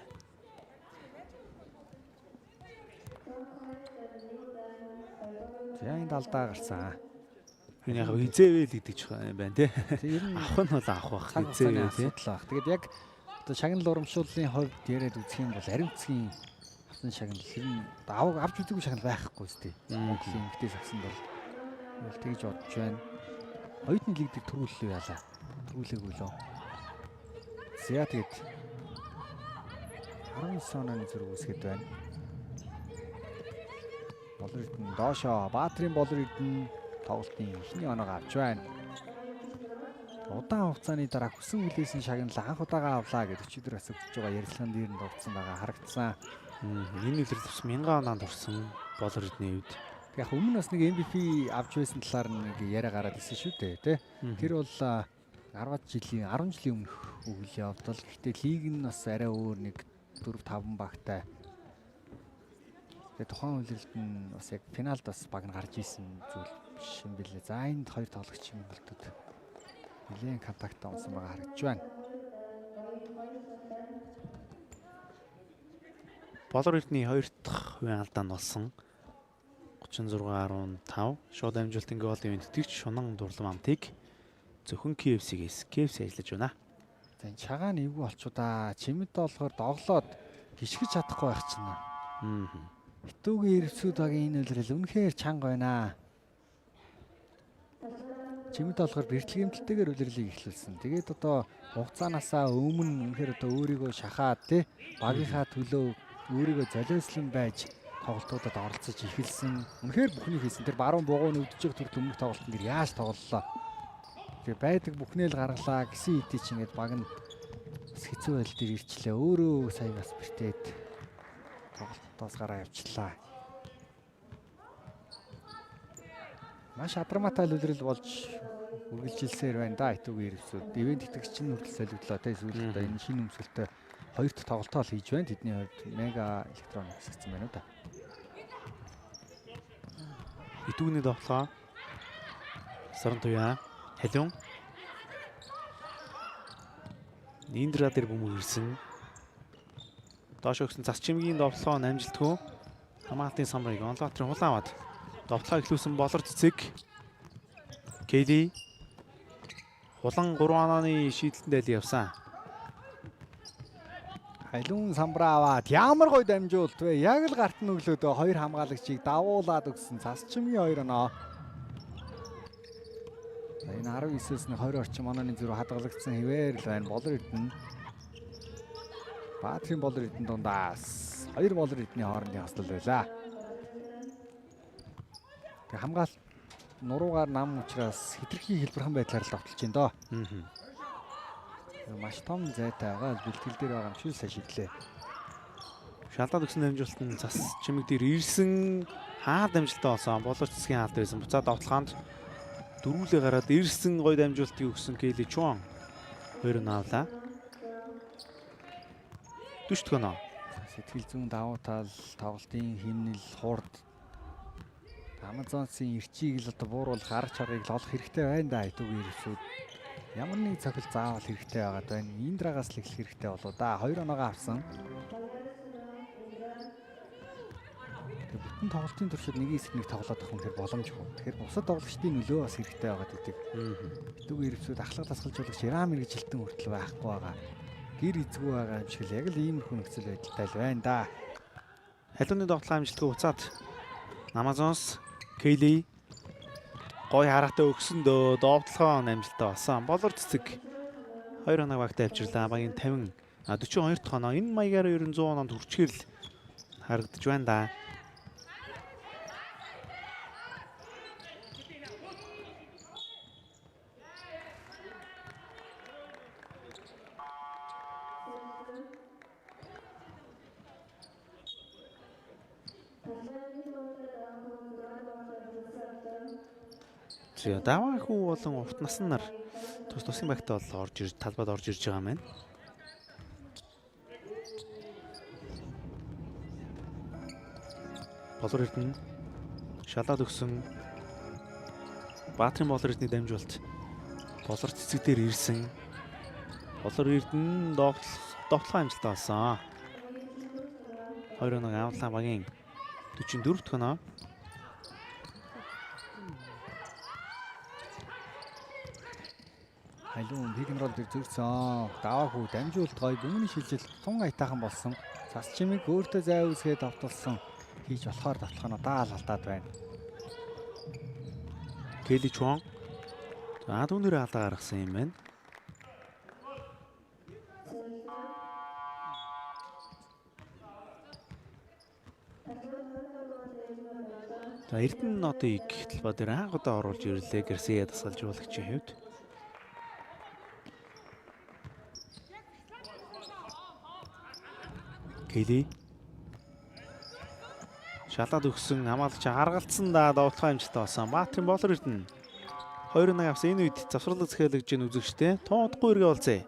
Speaker 2: За энэ талдаа гарсан.
Speaker 3: Энэ яг хизээвэл гэдэг ч юм байна тий.
Speaker 2: Ер нь
Speaker 3: Авах нь бол авах бах
Speaker 2: хизээвэл
Speaker 3: тий.
Speaker 2: Тэгээд яг одоо шагнал урамшууллын хувьд яриад үзэх юм бол ариун цэгийн авсан шагнал ер нь авч үзээгүй шагнал байхгүй шүү дээ. Монголын эмгтээс авсан бол тэгж бодож байна. Оюутны лигдэг төрүүллээ яалаа. Төрүүлээгүй лөө. За тэгээд 19 онооны зэрэг үсгэд байна. Болор Эрдэнэ доошоо Баатрин Болор Эрдэнэ тоглолтын эхний оноог авч байна. Удаан хугацааны дараа хүсэн хүлээсэн шагнал анх удаага авлаа гэж өчигдөр бас өгч байгаа ярилцлаганд дээр нь дурдсан байгаа харагдсан.
Speaker 3: Энэ үлрэл бас 1000 оноонд орсон Болор Эрдэнэ үед.
Speaker 2: Яг өмнө бас нэг MVP авч байсан талаар нэг яриа гараад ирсэн шүү дээ, тий. Тэр бол 10 жилийн өмнөх үйл явдал. Гэхдээ лиг нь бас арай өөр нэг 4-5 багтай. Тэгээ тухайн үйлрэлд нь бас яг финалд бас баг нь гарч исэн зүйл биш юм билээ. За энд хоёр тоглогчийн мөлтөд нэлээд контакт онсон байгаа харагдж байна.
Speaker 3: Болор Эрдэнэ 2 дахь хувийн алдаа нь болсон 36-15 шууд амжилтын голын тэтгэгч Шунан Дурлам амтыг зөвхөн KFC-гээс ажиллаж байна.
Speaker 2: За энэ чагаан эвгүй олчудаа чимэд болохоор доглоод гიშгэж чадахгүй байх чинь. Битүүгийн ирвсүүд багийн энэ үлрэл үнэхээр чанга байна. Чимэд болохоор бэртлэгэмтэлтэйгээр үлрэлийг эхлүүлсэн. Тэгээд одоо хугацаанаасаа өмнө үнэхээр одоо өөрийгөө шахаад тий багийнхаа төлөө өөрийгөө золиослон байж тоглолтуудад оролцож эхэлсэн. Үнэхээр бүхнийг хийсэн. Тэр баруун бугуун өвдөж төр өмнөх тоглолтын дээр яаж тоглолоо. Тэгээ байдаг бүхнээ л гаргалаа гэсэн хэдий ч ингээд баг нь бас хэцүү байдал дээр ирчлээ. Өөрөө сая бас бэртээд тоглолтоос гараа явчлаа. Маш адраматай үлрэл болж үргэлжилсээр байна да итүүгийн ирвсүүд. Ивент итгэгч нь хүртэл солигдлоо те сүүлд энэ шинэ өмсгөлтэй 2 дахь тоглолтоо л хийж байна. Тэдний хувьд мега электрон хэсэгцэн байна уу да.
Speaker 3: Итүүгний тоглоо Саран туяа халиун Индра дээр бөмбөг ирсэн. Доош өгсөн цас чимгийн довтлоо амжилтгүй хамгаалтын самрыг онлоотрын хулан аваад довтлоо эхлүүлсэн Болор цэцэг Кейли хулан 3 онооны шийдэлтэнд явсан.
Speaker 2: Халиун самбраа аваад ямар гоё дамжуулт вэ? Яг л гарт нь өглөөдөө 2 хамгаалагчийг давуулаад өгсөн цасчмгийн 2 оноо. За энэ 19-с нь 20 орчим онооны зүрх хадгалагдсан хэвээр л байна. Болор Эрдэнэ. Баатрин Болор Эрдэнэ дундаас 2 Болор Эрдэнэ хоорондын хослол байлаа. Тэг хамгаалт нуруугаар нам учраас хитрхи хэлбэрхэн байдлаар л довтолж байна доо. Маш том зайтай байгаа бэлтгэл дээр байгаа юм шиг сайн шийдлээ.
Speaker 3: Шалдаад өгсөн дамжуулалт нь цас чимэг дээр ирсэн хаад дамжуулалтаа болсон. Болор цэцгийн хаалт байсан. Буцаад довтлохонд дөрвөлээ гараад ирсэн гой дамжуулалтыг өгсөн Кейли Чуан 2 наавлаа. Дүштгөнө.
Speaker 2: Сэтгэл зүйн давуу тал, тоглолтын химнэл, хурд Амазонсын эрчийг л одоо бууруулах арга чаргыг л олох хэрэгтэй байна да итүүгийн ирвсүүд. Ямар нэг цохил заавал хэрэгтэй байгаад байна. Индрагаас л эхлэх хэрэгтэй болоо да. 2 оноогоо авсан. Бүтэн тоглолтын туршид нэг хэсэг нэг тоглоод авах үнэхээр боломжгүй. Тэгэхээр бусад тоглогчдын нөлөө бас хэрэгтэй байгаад идэг. Битүүгийн ирвсүүд ахлах тасгалжуулагч Ирам мэрэгжилтэн хүртэл байхгүй байгаа. Гэр эзгүй байгаа юм шиг л яг л ийм хүн нөхцөл байдалтай л байна да.
Speaker 3: Халиуны довтлоо амжилтгүй буцаад Амазонс Кейли гой хараатай өгсөндөө довтлохоо амжилттай болсон. Болор цэцэг 2 оноо багтаа авчирлаа. Багийн 50 42 дахь оноо энэ маягаар 100 оноонд хүрчээр л харагдаж байна да. ирж даваа хүү болон урт насны нар тусын багтаа бол орж ирж талбайд орж ирж байгаа маань. Болор Эрдэнэ шалаад өгсөн Баатрин Болор Эрдэнэ дамжуулт Болор цэцэг дээр ирсэн. Болор Эрдэнэ довтлох амжилттай болсон. 2-1 авлаа багийн 44 дахь оноо.
Speaker 2: Халуун пикнрол дээр зөрсөн. Даваа хүү дамжуулт гоё гүмний шилжил тун аятайхан болсон. Цас чимиг өөртөө зай үсгээд давталсан. Хийж болохоор давтлахаа даал алдаад байна.
Speaker 3: Келли Чуан. За түүнээр алдаа гаргасан юм байна. За Эрдэнэ нотыг талбай дээр анх удаа оруулж ирлээ Гарсиа дасгалжуулагчийн хувьд. Келли шалаад өгсөн хамгаалж харгалцсан довтлох амжилттай болсон. Баатрин Болор Эрдэнэ 2-1 авсан. Энэ үед завсралт зэхэлж гин үзэгчтэй тоодохгүй эргээ болцъё.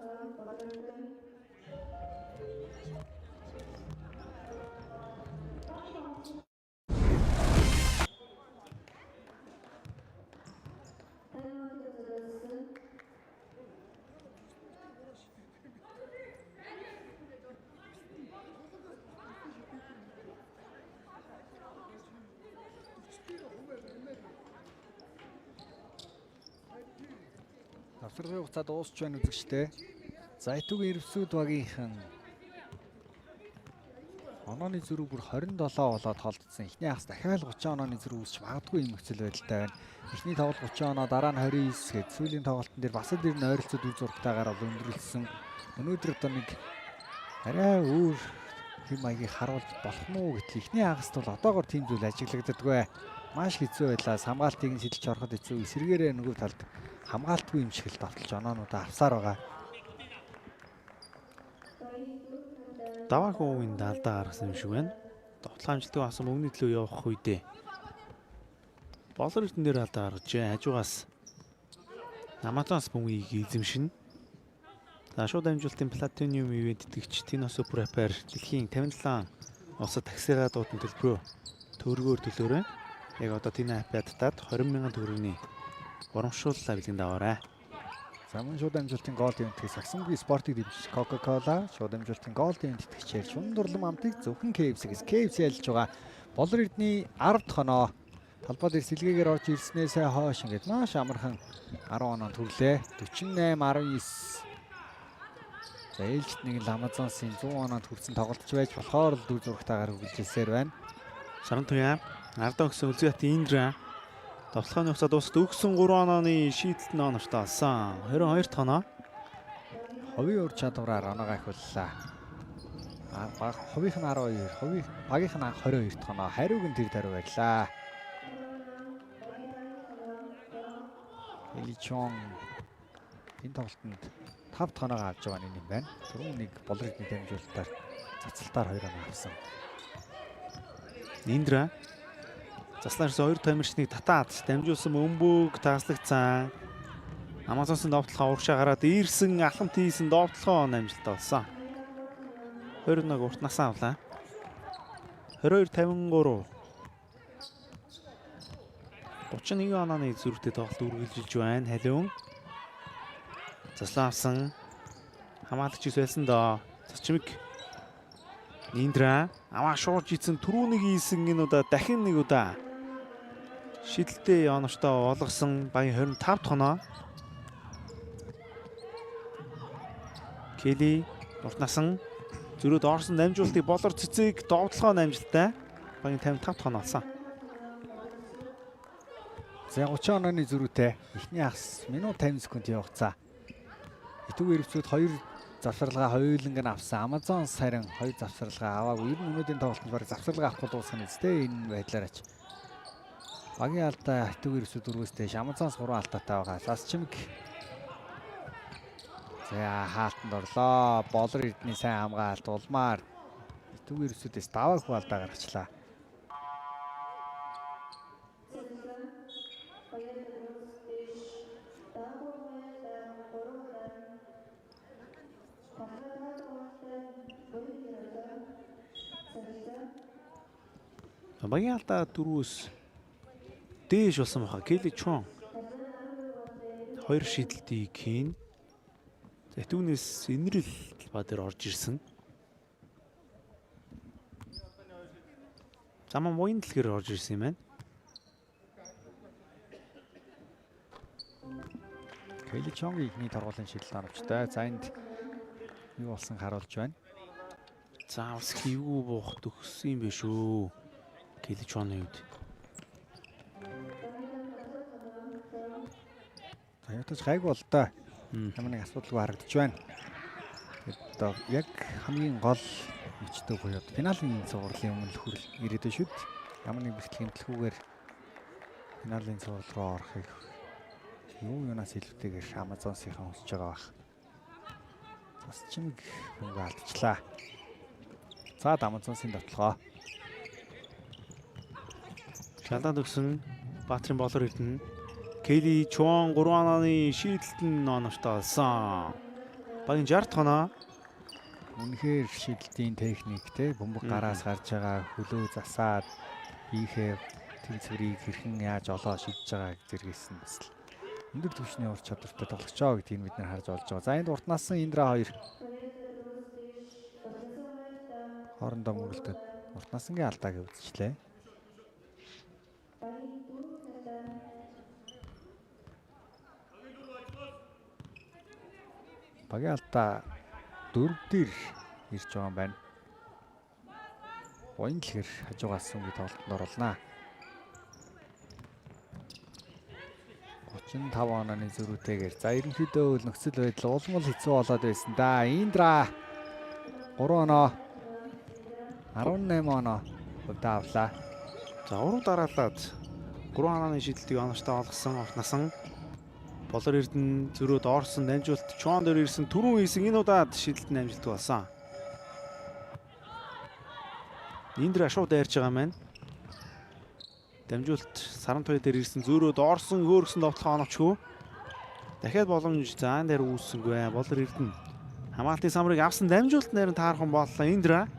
Speaker 2: Завсралын хугацаа дуусч байна үзэгчтэй. Зайтугийн Ирвсүүд багийнхан онооны зөрүү бүр 27 болоод холдсон. Эхний хагас дахиад 30 онооны зөрүү үүсч магадгүй юм нөхцөл байдалтай байна. Эхний тоглолт 30 оноо, дараа нь 29 гээд сүүлийн тоглолтын дээр бас л энэ ойролцоод үр зурагтайгаар бол өндөрлсөн. Өнөөдөр одоо нэг арай өөр хэм маягийг харуулж болох нь уу гэтэл эхний хагаст бол одоогоор тийм зүйл ажиглагддаггүй. Маш хэцүү байлаа. Хамгаалтыг нь сэлж ороход хэцүү. Эсрэгээрээ нөгөө талд хамгаалтгүй юм шиг л давталж оноонуудаа авсаар байгаа. Даваа хүүгийн алдаа гаргасан юм шиг байна. Довтлох амжилтыг авсан мөнгөний төлөө явах үедээ Болор Эрдэнэ дээр алдаа гаргажээ. Хажуугаас Амазонс мөнгийг эзэмшин. За шууд амжилтын платиниум ивент итгэгч Тино Суперапер дэлхийн 57 улсад таксигаа дуудан төлбөрөө төгрөгөөр төлөөрэй. Яг одоо Тино аппадтад 20,000 төгрөгийн урамшууллаа бэлгэн даваарай. За мөн шууд амжилтын гол ивентээс Саксонгийн спортыг дэмжиж Coca-Cola шууд амжилтын гол ивент итгэгчээр шунан дурлам амтыг зөвхөн KFC-гээс KFC ялж байгаа. Болор Эрдэнэ 10 дахь оноо талбай дээр сэлгээгээр орж ирснээсээ хойш ингээд маш амархан 10 оноо төрлөө. 48-19. За ээлжид нэг л Амазонсын 100 оноод хүрсэн тоглолтч байж болохоор л дүр зурагтайгаар хөгжүүлсээр байна. Сарантуяа ардаа өгсөн Үзэхатын Индра довтлооны хугацаа дуусаад өгсөн 3 онооны шийдэлт нь оновчтой болсон. 22 дахь оноо. Ховын ур чадвараар оноогоо ахиуллаа. Ховийнх нь 12, багийнх нь 22 дахь оноо. Хариуг нь тэр даруй байлаа. Эличон энэ тоглолтод 5 дахь оноогоо авч байгаа юм байна. Түрүүн нэг Болор Эрдэнэ дамжуулалтаар цацалтаар 2 оноо авсан. Индра заслаарс 2 тамирчныг татаад дамжуулсан өмбөг тааслагдсан. Амазонсын довтлохоо урагшаа гараад ирсэн алхамт хийсэн довтлохоо амжилттай болсон. 21 урт насаа авлаа. 22-53. 31 онооны зүрхтэй тоглолт үргэлжилж байна. Халиун заслаа авсан. Хамаалагч байсан доо. Цачмиг Индра аваа шуурж ийцэн түрүүнийг ийсэн энэ удаа дахин нэг удаа шидэлтэй оновчтой болгосон багийн 25 дахь оноо. Келли урт насан зөрөөд орсон дамжуултыг Болор цэцэг довтлохоо амжилттай багийн 55 дахь оноо алсан. За 30 онооны зөрүүтэй эхний хагас минут 50 секунд явагцаа. Итүг Ирвсүүд 2 завсралгаа хоёуланг нь авсан. Амазонс харин 2 завсралгаа аваагүй. Ер нь өнөөдрийн тоглолтод баг завсралгаа авахгүй дуусгах нь үстэй энэ байдлаар ач. Багийн алдаа Итүг Ирвсүүд дөрвөөстэй Амазонс 3 алдаатай байгаа. Ласчимг. За хаалтанд орлоо. Болор Эрдэнэ сайн хамгаалт улмаар Итүг Ирвсүүдээс даваа хүү алдаа гаргачлаа.
Speaker 3: За багийн алдаа 4-өөс дээш болсон баха. Келли Чон 2 шидэлтийг хийн. За түүнээс инрэл талбай дээр орж ирсэн. Заман моин дэлгэр орж ирсэн юм байна.
Speaker 2: Келли Чонгийн ихний торгуулийн шидэлт оновчтой. За энд юу болсон харуулж байна.
Speaker 3: За бас хивгүй буух төгссөн юм биш үү? Келли Чоны үед.
Speaker 2: За ятаж гайгүй бол та ямар нэг асуудалгүй харагдаж байна. Одоо яг хамгийн гол мөчтөө буюу финалийн цувралын өмнө хүрэл ирээдүйн шүд. Ямар нэг бэлтгэлийн төлхүүгээр финалийн цуврал руу орохыг юунаас илүүтэйгээр Амазонсынхан хүсэж байгаа бах. Бас чимэг хөнгө алдчихлаа. За Амазонсын дотлогоо.
Speaker 3: Шалдаад өгсөн Баатрин болор ирдэн. Келли Чон 3 ононы шийдэлт нь оновчтой болсон. Багийн 60 тоноо.
Speaker 2: Үнэхээр шидэлтийн техник те бөмбөг гараас гарч байгаа хөлөө засаад ийхээ тэр цэврийг хэрхэн яаж олоо шидэж байгаа зэрэгсэн бас л өндөр түвшний ур чадвартай тоглож байгаа гэдгийг бид нар харж болж байгаа. За энд уртнаас Индра 2 хоорондоо мөрөлдөд уртнааснгийн алдааг үзчихлээ. Багийн алдаа 4 дээр ирж байгаа юм байна. Боён дэлгэр хажуугаас үнгийн тоглолтод оруулнаа. 35 онооны зөрүүтэйгээр за ерөнхийдөө үл нөхцөл байдал улмал хэцүү болоод байсан да. Индра 3 оноо 18 оноо хувьдаа авлаа.
Speaker 3: За уруу дараалаад 3 онооны шийдэлтийг оновчтой олгосон Орнасан. Болор эрдэн зөрөөд орсон дамжуулт Чон дээр ирсэн түрүүн хийсэн энэ удаад шийдэлт нь амжилттай болсон. Индра шууд дайрч байгаа маань. Дамжуулт Сарантуй дээр ирсэн зөрөөд орсон хөөргсөн довтлох оновчгүй. Дахиад боломж заан дээр үүссэнгүй. Болор эрдэн хамгаалтын самрыг авсан дамжуулт нэрэн таархан боллоо Индра.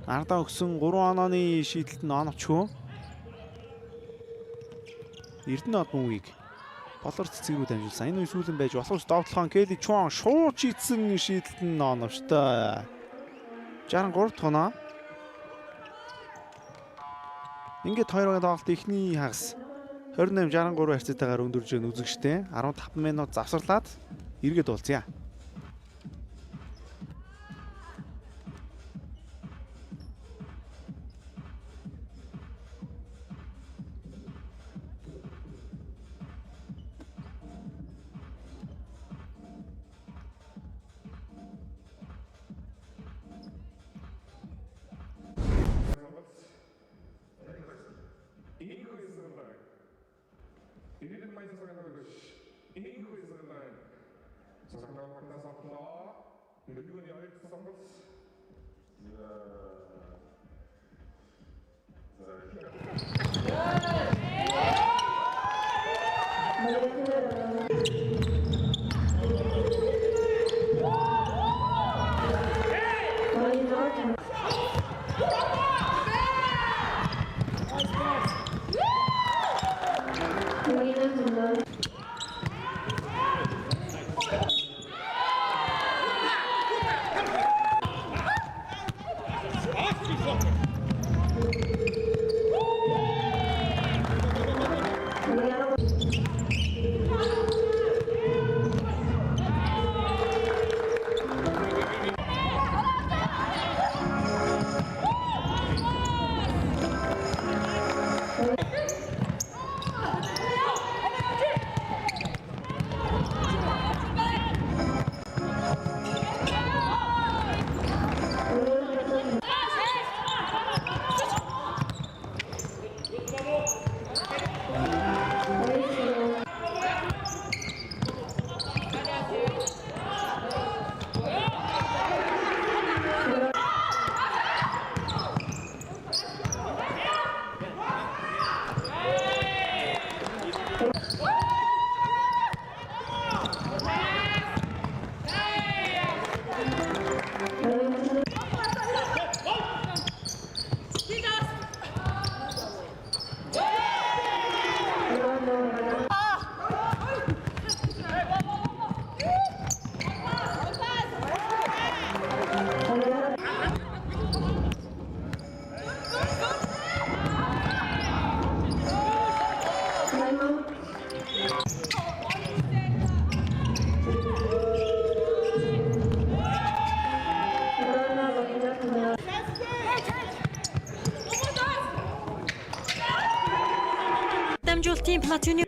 Speaker 3: Ардаа өгсөн 3 онооны шийдэлт нь оновчгүй. Эрдэнэ одон үеиг болор цэцэг рүү дамжуулсан. Энэ үе сүүлэн байж болох довтлохоо Келли Чон шууд шийдсэн шийдэлт нь оновчтой. 63 тоноо. Ингээд хоёрын тоглолт эхний хагас 28-63 харьцаатайгаар өндөрж өгн үзэгчтэй 15 минут завсарлаад эргээд уулзъя.
Speaker 4: дамжуулалтын платины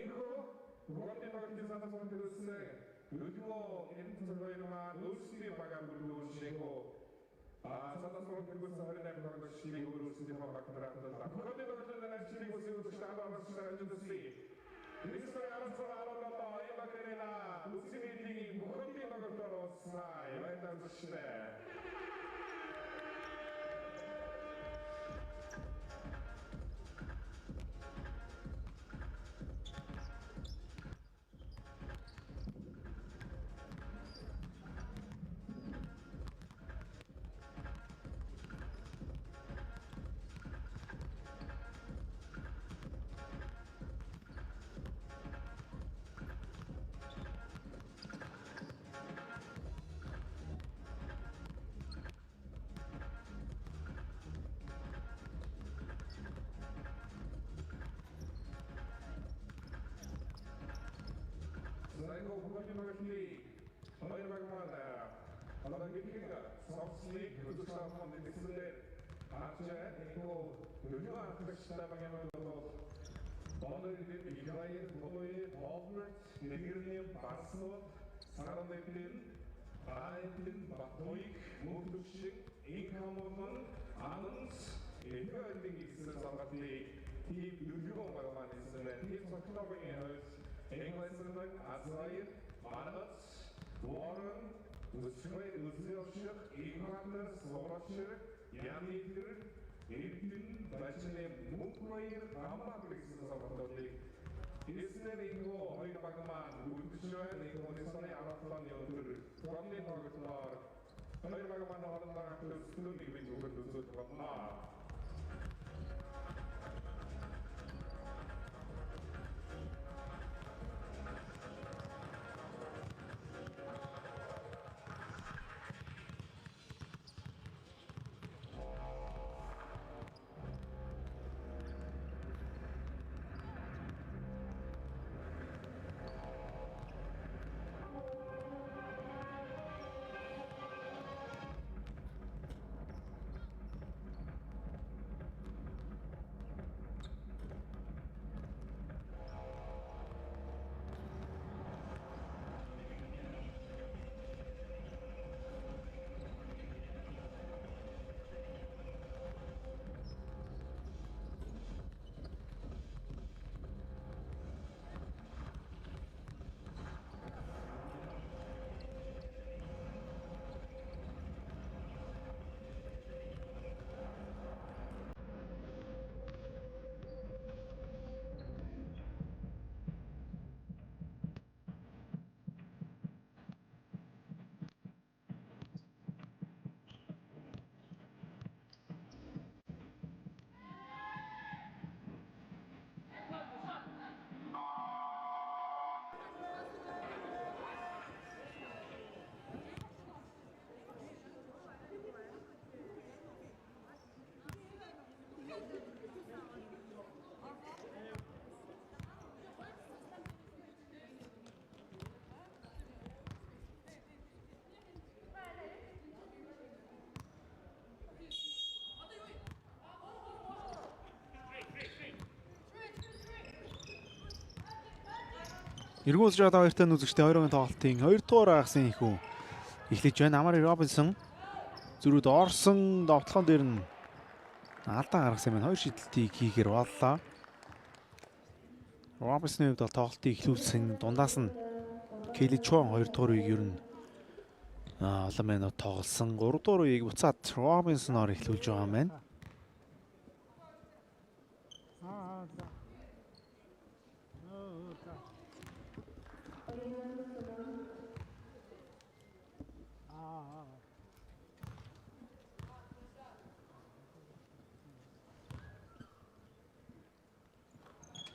Speaker 3: Эргүүлж одоо хоёртой үзэгчтэй 2-ын тоглолтын 2 дугаар агсын ихүү эхлэж байна. Амар Робинсон зүрүүд орсон довтлогон дээр нь алдаа гаргасан байна. 2 шидэлтийг хийхээр боллоо. Робинсны хувьд бол тоглолтыг эхлүүлсэн дундаас нь Келли Чон 2 дугаар үеийг ер нь олон минут тоглосон. 3 дугаар үеийг буцаад Робинсноор эхлүүлж байгаа юм байна.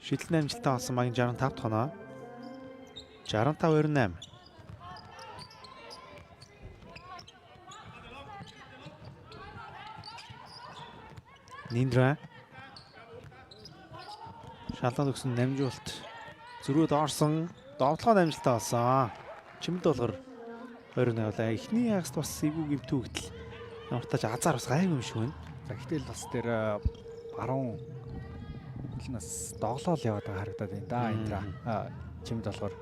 Speaker 3: Шидэлтний амжилттай болсон багийн 65 тоноо. 65-28. Ниндра Шалаад өгсөн намжуулт зөрүүд орсон. Довтлогоо амжилттай болсон. Чимд болгор 2-1 явлаа. Эхний хагас бас эвгүй гэмтүү гэтэл ямартаач азар бас гайгүй юм шиг байна.
Speaker 2: За гэтэл бас тэр баруун нас доглоол яваад байгаа харагдаад байна да Индра. Чимд болохоор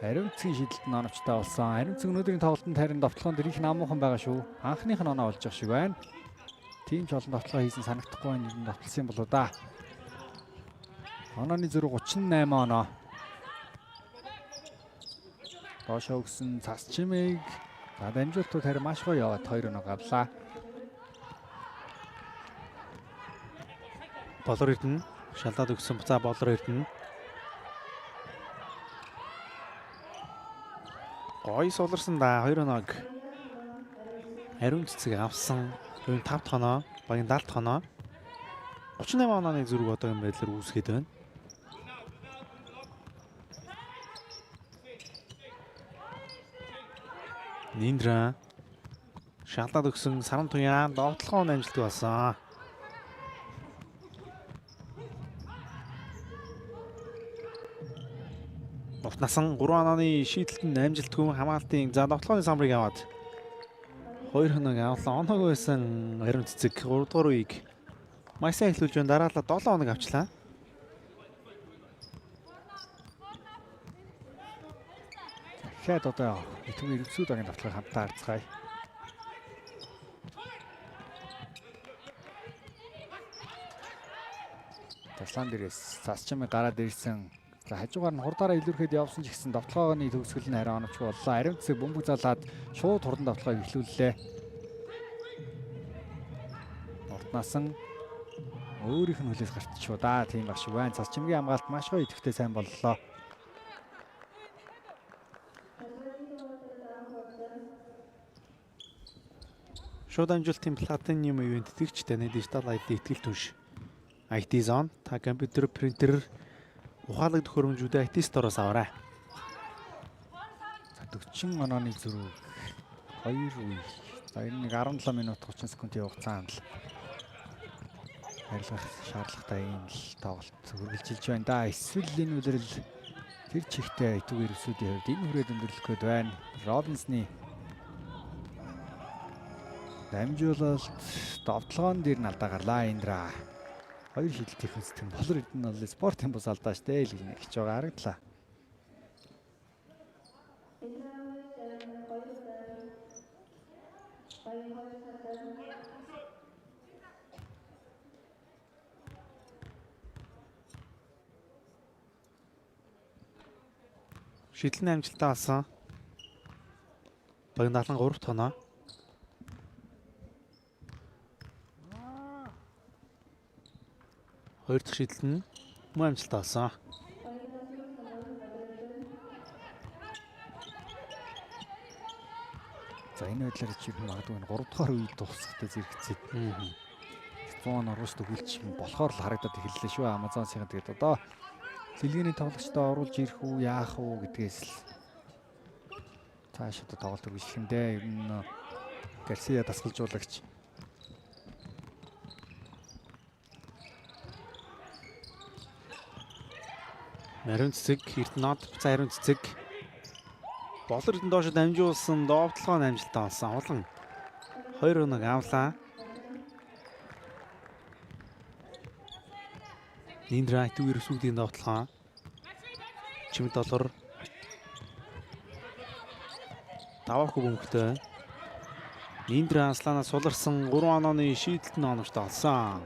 Speaker 2: хариуцгийн шидэлт нь оновчтой болсон. Хариуцгийн өнөөдрийн тоглолтод харин довтлогоон дээр их намуухан байгаа шүү. Анхных нь оноо болж байгаа шиг байна. Тим ч олон довтлогоо хийсэн санагдахгүй байна. Ер нь довтлсон болоо да. Онооны зөрүү 38 оноо. Доошоо өгсөн цас чимээг за дамжуултууд харин маш гоё яваад 2 оноо гавлаа.
Speaker 3: Болор ирдэн шалаад өгсөн буцаа болор ирдэн. Гой суларсан да 2 оног. Ариун цэцэг авсан. Өөрийн 5 тоноо, багийн 70 тоноо. 38 онооны зүрэг одоогийн байдлаар үүсгээд байна. Ниндра шалаад өгсөн саран туяа довтлогоо амжилт болсон. Насан 3 онооны шийдэлтэнд амжилтгүй хамгаалтын за довтлооны самбарыг аваад 2 хоног авлаа. Оноогүй байсан ариун цэцэг 3 дугаар үеиг маш сайн эхлүүлж байна. Дараалал 7 хоног авчлаа.
Speaker 2: Дахиад одоо итгүүр ирвсүүд багийн довтлогыг хамтаа харцгаая. Таслан дээрээс цасчмыг гараад ирсэн. За хажуугаар нь хурдаараа илүүрхэд явсан ч гэсэн довтлогооны төгсгөл нь арай оновчгүй боллоо. Ариун цэцэг бөмбөг залаад шууд хурдан довтлогыг эхлүүллээ. Уртнасан өөрийнх нь хөлөөс гарччихв да. Тийм баг шиг байна. Цасчмгийн хамгаалт маш гоё идэвхтэй сайн боллоо.
Speaker 3: Шууд амжилтын платинум ивент тэтгэгчтэй дижитал ID итгэл түнш. IT zone та компьютер, принтер, ухаалаг төхөөрөмжүүдээ IT store-оос аваарай.
Speaker 2: За 40 онооны зөрүү 2 үе. За энэ нэг 17 минут 30 секундын хугацаанд л харилцах шаардлагатай юм л тоглолт үргэлжилж байна да. Эсвэл энэ үлрэл тэр чигтээ итгүүр ирвсүүдийн хувьд энэ хүрээд өндөрлөх гээд байна. Робинсны дамжуулалт довтлогоон дээр нь алдаа гарлаа Индра. 2 шидэлтийн хүнстэй болор эдэн нь бол спортын бус алдаа штэ л гэж байгаа харагдлаа.
Speaker 3: Шидлэн амжилттай болсон. Багийн 73 тоноо. Хоёр дахь шийдэл нь мөн амжилттай болсон.
Speaker 2: За энэ байдлаар чи магадгүй 3 дугаар үед дуусахтай зэрэгцээд 100 орвоос төгөлч болохоор л харагдаад эхэллээ шүү. Амазонсын тэгээд одоо лигийн тоглогчдоо оруулж ирэх үү, яах уу гэдгээс л цааш одоо тоглолт үргэлжлэхэндээ ер нь Гарсиа дасгалжуулагч
Speaker 3: Ариун цэцэг Эрдэнэт буцаа ариун цэцэг болор эдэн доош дамжуулсан довтлогоо амжилттай болсон. Олон 2 өнөг авлаа. Ниндра итгүүр ирвсүүдийн довтлогоо чимд доллар даваагүй бөмбөгтэй. Ниндра Асланаас суларсан 3 онооны шийдэлт нь оновчтой болсон.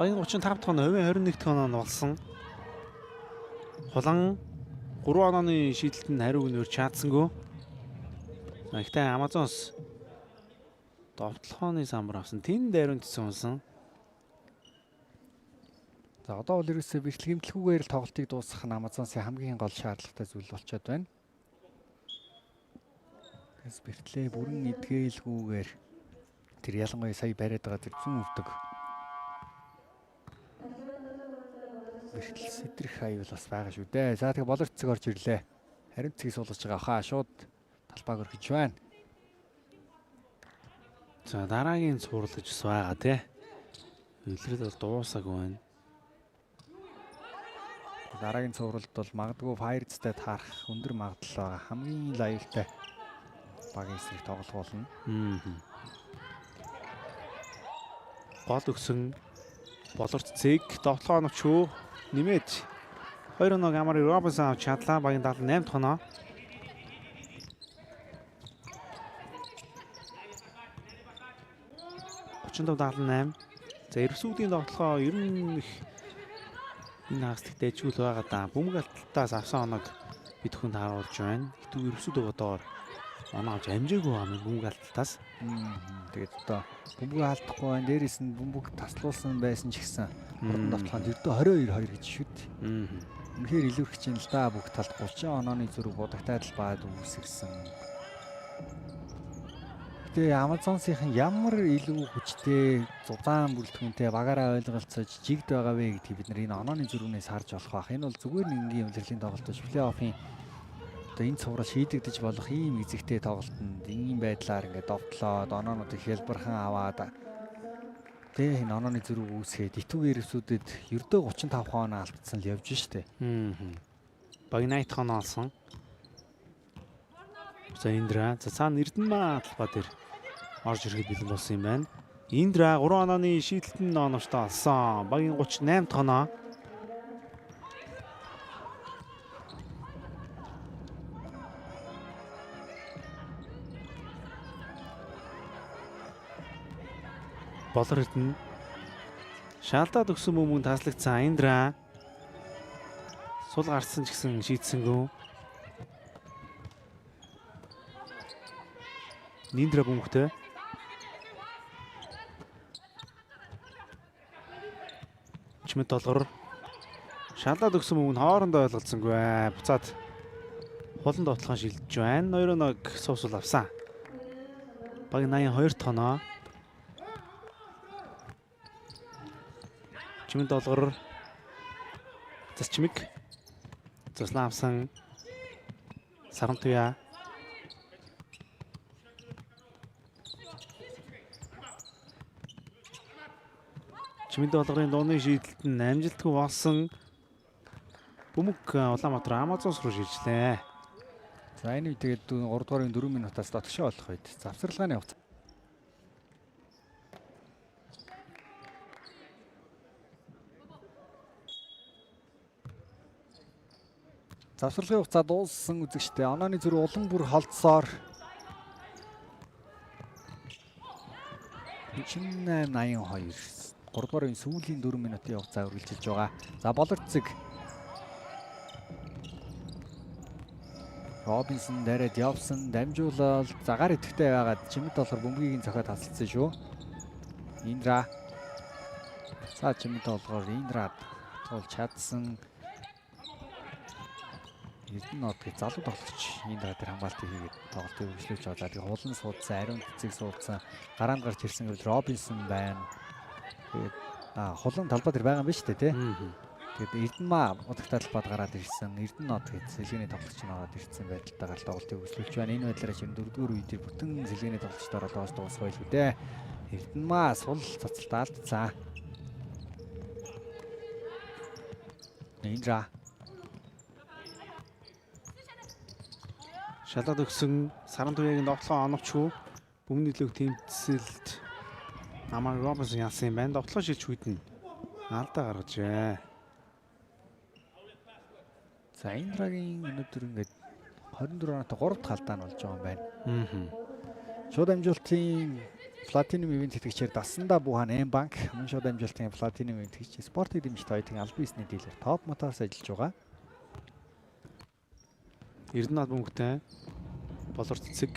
Speaker 3: Багийн 35 тоноо, хувийн 21 тоноо болсон. Хулан 3 онооны шийдэлтэнд хариуг нь өрч чадсангүй. Ихтэй Амазонс довтлогооны самбар авсан. Тэнд ариун цэцэг унсан.
Speaker 2: за одоо бол ерөөсөө бэрхлэгэмтлгүйгээр л тоглолтыг дуусгах нь Амазонсын хамгийн гол шаардлагатай зүйл болчиход байна. Гэс бэртлээ бүрэн эдгээлгүйгээр тэр ялангуяа сая бариад байгаа тэр зүүн өвдөг бэртэл сэтрэх аюул бас байгаа шүү дээ. За тэгээ болор цэцэг орж ирлээ. Харин цэгийг суулгаж байгаа хаа шууд талбайг өргөж байна.
Speaker 3: За дараагийн цуурлаж бас байгаа тий. Илрэл бол дуусаагүй байна.
Speaker 2: Дараагийн цувралд бол магадгүй Fire-тэй таарах өндөр магадлал байгаа. Хамгийн лаюултай багийн эсрэг тоглох болно.
Speaker 3: Гол өгсөн болорцыг довтлоо оновч хөө нэмээд 2-1 Амари Робинсон авч чадлаа. Багийн 78 дахь оноо. Очиндов 78. За Эрсүүдийн тоглохоо ер нь их энэ хагаслагт дэжгүүл байгаа да. Бөмбөг алдалтаас авсан оног бид хүнд харуулж байна. Хэдүү Эрсүүд өгөөдоор оноо авч амжаагүй амын бөмбөг алдалтаас.
Speaker 2: Тэгээд одоо бөмбөг алдахгүй байна. Дээрээс нь бөмбөг таслуулсан байсан ч гэсэн хурдан давталгаанд ердөө 22-2 гэж шүү дээ. Үнэхээр илүүрх чинь л да бүх талд 30 онооны зүрх будагтаад л баад үүсгэсэн. Тэгээ Амазонсын ямар илүү хүчтэй зузаан бүрэлдэхүүнтэй багаараа ойлголцож жигд байгаа вэ гэдгийг бид нар энэ онооны зүрхнээс харж болох бах. Энэ бол зүгээр нэг энгийн удирдлагын тоглолтож плей-оффын одоо энэ цуврал шийдэгдэж болох ийм эзэгтэй тоглолтод ийм байдлаар ингээд довтлоод оноонуудыг хялбархан аваад тэгээ энэ онооны зүрх үүсгээд итүүгээр эсүүдэд ердөө 35 оноо алдсан л явж штэ.
Speaker 3: Багийн 80 оноо алсан. За Индра за цаана Эрдэнэ талбай дээр орж ирэхэд бэлэн болсон юм байна. Индра 3 онооны шийдэлтэн оновчтой алсан. Багийн 38 дахь оноо. Болор Эрдэнэ шаалдаад өгсөн бөмбөг таслагдсан. Индра сул гарсан ч гэсэн шийдсэнгүү. Индра бөмбөгтэй. Чимэд долгор шаалдаад өгсөн бөмбөг нь хоорондоо ойлголцсонгүй. Буцаад хулан довтлохын шилжиж байна. 2-1 суусвал авсан. Багийн 82 дахь оноо. Чимэд долгор зас чимэг заслан авсан. Сарантуя Чимэд долгорын дууны шийдэлт нь амжилтгүй болсон. Бөмбөг Улаанбаатар Амазонс руу шилжлээ.
Speaker 2: За энэ үед тэгээд 3 дугаарын 4 минутаас дотгошоо болох үед завсарлагын хугацаа. Завсарлагын хугацаа дууссан үзэгчтэй. Онооны зүрх улам бүр холдсоор 88-82 3 дугаарын сүүлийн 4 минутын хугацаа үргэлжилж байгаа. За болорцэг Робинсон дээрээ явсан дамжуулал загаар идэвхтэй байгаад Чимэд долгор бөмбөгийг цохиод тасалсан шүү. Индра Чимэд долгор Индрад тулж чадсан. Эрдэнэ нодыг залуу тоглогч Индра дээр хамгаалтыг хийгээд тоглолтыг үргэлжлүүлж байгаа. Тэгээ хулан суудсан, ариун цэцэг суудсан, гараанд гарч ирсэн гэвэл Робинсон байна. Тэгээд хулан талбай дээр байгаа юм байна шүү дээ, тий. Тэгээд Эрдэнэ удагтаа талбайд гараад ирсэн. Эрдэнэ нод гэж сэлгээний тоглогч нь ороод ирсэн байдалтайгаар тоглолтыг үргэлжлүүлж байна. Энэ байдлаараа чинь 4-р үедээ бүтэн сэлгээний тоглогчдоор олоож дуусгая л үү дээ. Эрдэнэ сул цацалт алдсан. Индра
Speaker 3: шалаад өгсөн Сарантуягийн довтлоо оновчгүй бөмбөг тэмцэлд Амари Робинсон ялсан юм байна. Довтлоо шилж хүйтэн алдаа гаргажээ.
Speaker 2: За Индрагийн өнөөдөр ингээд 24 оноотой 3 дахь алдаа нь болж байгаа юм байна. Шууд амжилтын Platinum event тэтгэгчээр Дасанда Бухан М-банк, мөн шууд амжилтын Platinum event тэтгэгч спортыг дэмжиж тойтын албан ёсны дийлэр топ моторс ажиллаж байгаа.
Speaker 3: Эрдэнэ бөмбөгтэй болор цэцэг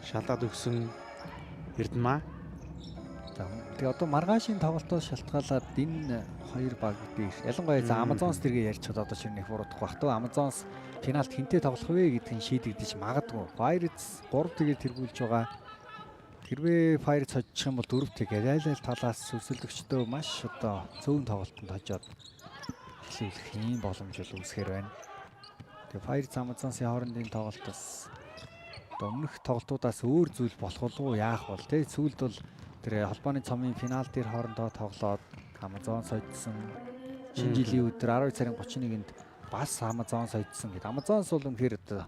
Speaker 3: шалаад өгсөн Эрдэнэ.
Speaker 2: Тэгээ одоо маргаашийн тоглолтоос шалтгаалаад энэ хоёр баг дээр ялангуяа за Амазонс дэргээ ярьж чадаад одоо шинэ их буруудах бах. Тэгвэл Амазонс финалд хинтээ тоглох вэ гэдгийг шийдэгдэж магадгүй. Fire-с 3 тэгээр тэргүүлж байгаа. Хэрвээ Fire-с хожих юм бол 4 тэгээр айл талаас сүсэлдэгчдөө маш одоо цөөн тоглолтод хожоод эхлүүлэх юм боломж үүсгэр байна. Тэгээ Fire Amazonс-ийн хоорондын тоглолтоос одоо өмнөх тоглолтуудаас өөр зүйл болох болов уу яах бол тий сүүлд бол тэр холбооны цомын финал дээр хоорондоо тоглоод Amazonс хоцсон шинэ жилийн өдөр 12 сарын 31-нд бас Amazon соёдсон гэдэг. Amazon-с бол үнэхээр одоо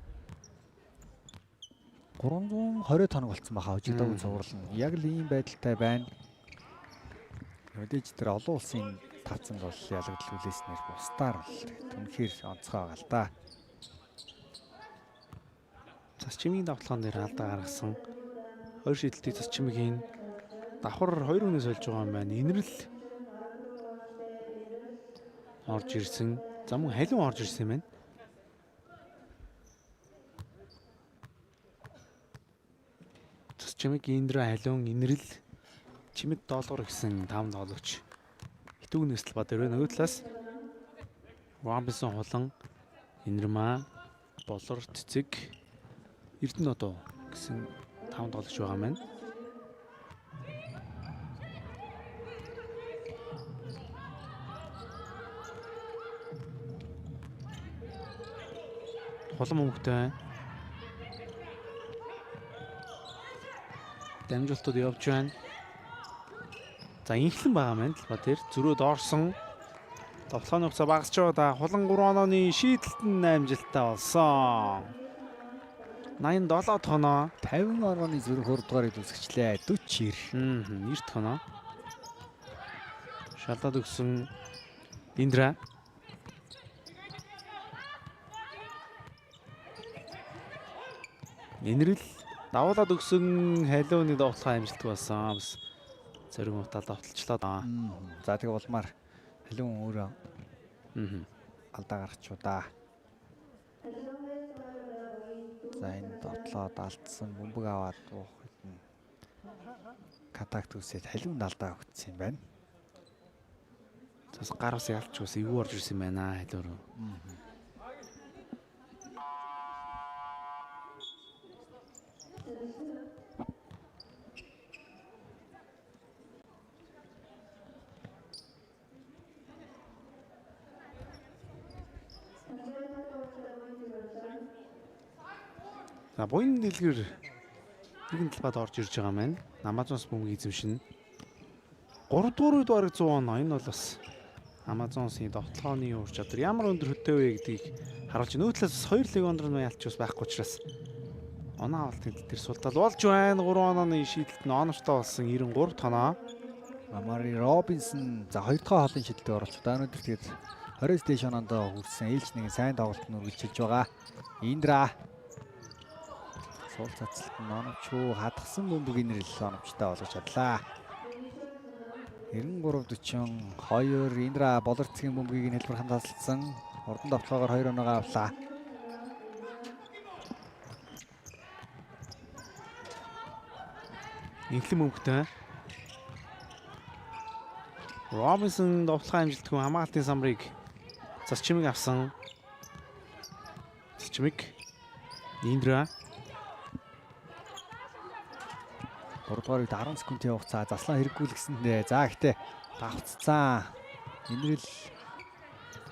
Speaker 2: 320 тоног болсон баха хожигдоогүй цуврал нь. Яг л ийм байдалтай байна. Мэдээж тэр олон улсын тавцанд бол ялагдал хүлээснээр бусдаар бол үнэхээр онцгой байгаа л да.
Speaker 3: Цас чимийн давталгаан дээр алдаа гаргасан. Хоёр шидэлтийг цас чимгийн давхар 2 хүнээс олж байгаа юм байна. Инрэл орж ирсэн. За мөн халиун орж ирсэн юм байна. Цас чимэг инрэ халиун инрэл чимэд доллар гэсэн 5 долларч. Хитүүг нэстэл ба дээр нөгөө талаас Ромбинсон хулан инрмаа болор цэцэг Эрдэнэ одоо гэсэн 5 долларч байгаа маань. Холон мөнгөтэй. Дамжуултууд явж байна. За инхлэн байгаа маань л ба тэр зөрөөд орсон. Тоглооны хугацаа багасч байгаа да. Холон 3 онооны шийдэлтэн амжилттай болсон. 87 тоноо
Speaker 2: 50 орооны зүрх 2 дугаарыг үзэгчлээ. 40.
Speaker 3: 90 тоноо. Шалдаад өгсөн Индра. Инрэл давуулаад өгсөн халиуны довтлохоо амжилттай болсон. Бас зарим утаа довтлчлоо даа.
Speaker 2: За тэгээ болмаар халиун өөрөө алдаа гаргачуу да. За энэ довтлоод алдсан бөмбөг аваад уух хэдэн контакт үсээд халиунд алдаа өгсөн юм байна.
Speaker 3: Цас гар ус ялч ус эвгүй орж ирсэн байна халиу руу. За буян дэлгэр нэгэн талбад орж ирж байгаа маань. Amazon-с бөмбөг эзэмшин. 3 дугаар үед бараг 100 оноо. Энэ бол бас Amazon-сын довтлооны ур чадвар ямар өндөр хөттэй вэ гэдгийг харуулж байна. Нөөдлөөс бас 2 лиг ондрын ялч бас байхгүй учраас оноо авалтын дээр султал болж байна. 3 онооны шийдэлт нь оновчтой болсон 93 тоноо.
Speaker 2: Амари Робинсон за 2 дахь холын шидэлтэд оролцсон. Өнөөдөр тэгээд 20 дээш оноонд хүрсэн ээлж нэгэн сайн тоглолтод үргэлжилж байгаа. Индра сул цацлт нь оновчгүй хадгсан бөмбөг инрэл оновчтой болгож чадлаа. 93-42 Индра болорцгийн бөмбөгийг нь хэлбэрхэн тасалсан. Урдан довтлогоор 2 оноогоо авлаа.
Speaker 3: Инхлэн бөмбөгтэй. Робинсон довтлогын амжилтгүй хамгаалтын самрыг цас чимэг авсан. Цас чимэг Индра
Speaker 2: 3 дугаарыг 10 секундын хугацаа заслан хэрэггүйлгэсэндээ за гэхдээ давцсан. Инрэл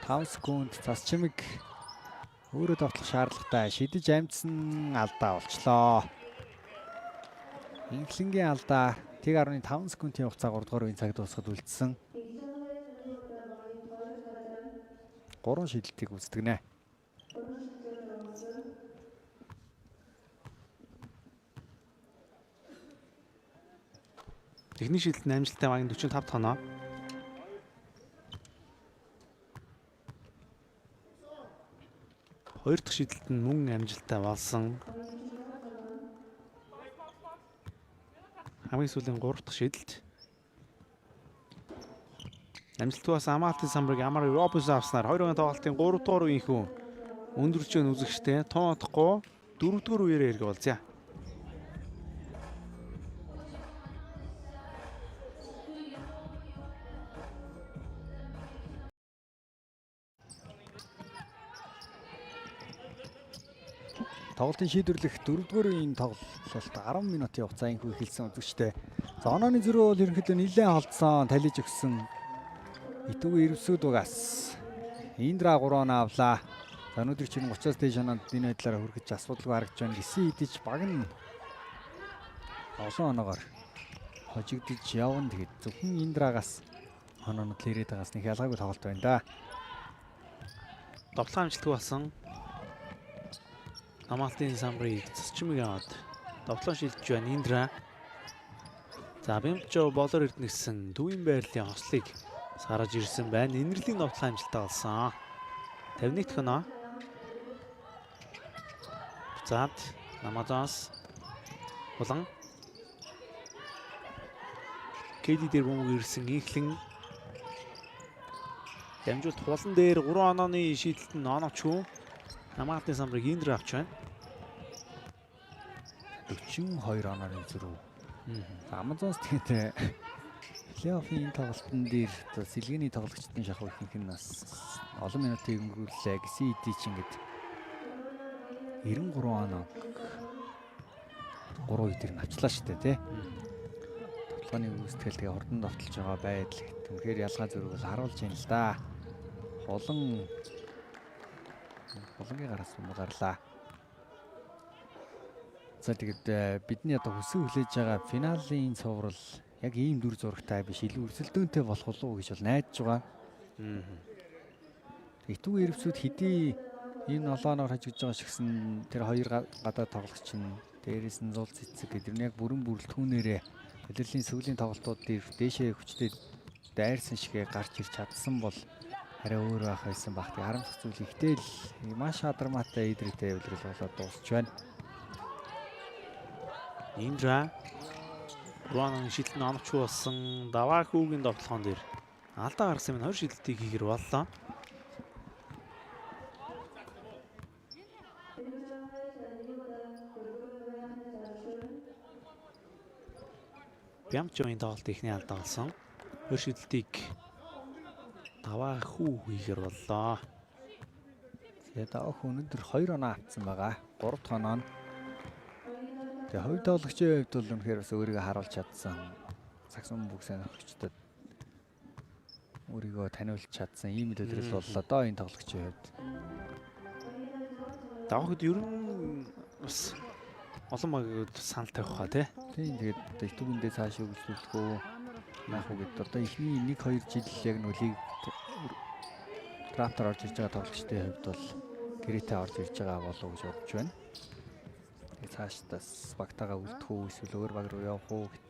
Speaker 2: 5 секунд цас чимэг өөрөө довтлох шаардлагатай шидэж амжсан алдаа болчлоо. Инхлэнгийн алдаа 1.5 секундын хугацаа 3 дугаар үеийн цагт дуусахад үлдсэн. 3 шидэлтийг үүсгэнэ.
Speaker 3: Техник шийдэлтийн амжилттай багийн 45 тоноо. Хоёр дахь шийдэлт нь мөн амжилттай болсон. Хамгийн сүүлийн 3 дахь шийдэлт. Амжилттай бас Амаалтын самбарыг Амар Робинсон авснаар 2 оны тоглолтын 3 дугаар үеийнхүү өндөрч өн үзэгчтэй тун удахгүй 4 дугаар үеэрээ эргэ болзъя.
Speaker 2: Тоглолтын шийдвэрлэх 4 дугаар үеийн тоглолт 10 минутын хугацаа инхүү эхэлсэн үзэгчтэй. За онооны зөрөө бол ерөнхийдөө нэлээд холдсон, талиж өгсөн. Итүүгийн ирвсүүд угаас Индра 3 оноо авлаа. За өнөөдөр чинь 30-аас дээш оноонд энэ байдлаараа хүргэж асуудалгүй харагдж байна. Гисэн идэж баг нь олон оноогоор хожигдож явна. Тэгээд зөвхөн Индрагаас хононод л ирээд байгаас нэг ялгаагүй тоглолт байна да.
Speaker 3: Довтлон амжилтгүй болсон. Амалтын самбрыг цэцчмийг аваад довтлон шилжиж байна Индра. За Бямчо болоор ирднэсэн Төвийн байрлалын ослыг сараж ирсэн байна. Инэрлийн довтлон амжилттай болсон. 51 хоноо. Зад Намазаас болон Кэди дээр бөмбөг ирсэн Инхлэн дамжуулт хулан дээр 3 онооны шийдэлт нь оноочгүй. Намаалтын самбрыг Индра авч байна.
Speaker 2: 42 онооны зүрх. Амазонс тэгээд плей-оффын тоглолтын дээр сэлгээний тоглогчдын шахуу ихэнх нь бас олон минутыг өнгөрүүллээ. GCD чинь ингээд 93 оноо 3 үед нь авчлаа шүү дээ тий. Тоглооны үүсгэл тэгээ хурдан довтолж байгаа байдал гэх үнэхээр ялгаа зүрх бол харуулж байна л да. Холонгийн гараас гарлаа. За тэгээд бидний одоо хүсэн хүлээж байгаа финалийн цоврал яг ийм дүр зурагтай биш илүү өрсөлдөөнтэй болох болов уу гэж бол найдаж байгаа. Итүү эрвцүүд хэдий энэ 7 оноор хажигдж байгаа шигсэн тэр хоёр гадаад тоглогч нь дээрээс нь зул цэцэг гэдэг нь яг бүрэн бүрэлдэхүүнээрээ удирдлагын сүүлийн тоглолтууд дээр дээшээ хүчтэй дайрсан шигээ гарч ирч чадсан бол арай өөр байх байсан баг. Тэг харамсах зүйл ихтэй л маш хадрамаатай идрэтэй удирдал болоод дуусч байна.
Speaker 3: Индра Руанан шилтэн оновчгүй болсон Даваахүүгийн довтлогон дээр алдаа гаргасан юм 20 шилтийг хийгэр боллоо. Бямчогийн тоглолт ихний алдаа болсон. 20 шилтийг Даваахүү хийгэр боллоо.
Speaker 2: Тэгээд Даваахүү өнөөдөр 2 оноо авсан байгаа. 3 дахь оноо нь тэгээ хоёр тоглогчийн хувьд бол үнэхээр бас өөрийгөө харуулж чадсан. Саксон бүксэн өгчдөд өөрийгөө таниулж чадсан ийм л өдрөл боллоо доо энэ тоглогчийн хувьд.
Speaker 3: Давхад ер нь бас олон багууд санал тавих хаа тий.
Speaker 2: Тийм тэгээд итүүгэндээ цааш өгүүлэлгүй яах вэ гэдэг одоо ихний 1-2 жил яг нүлийг драфтаар орж ирж байгаа тоглогчдын хувьд бол гэрээтэй орж ирж байгаа болов уу гэж бодож байна. Тэгээд цаашдаас багтаага үлдэх үү эсвэл өөр баг руу явах уу гэд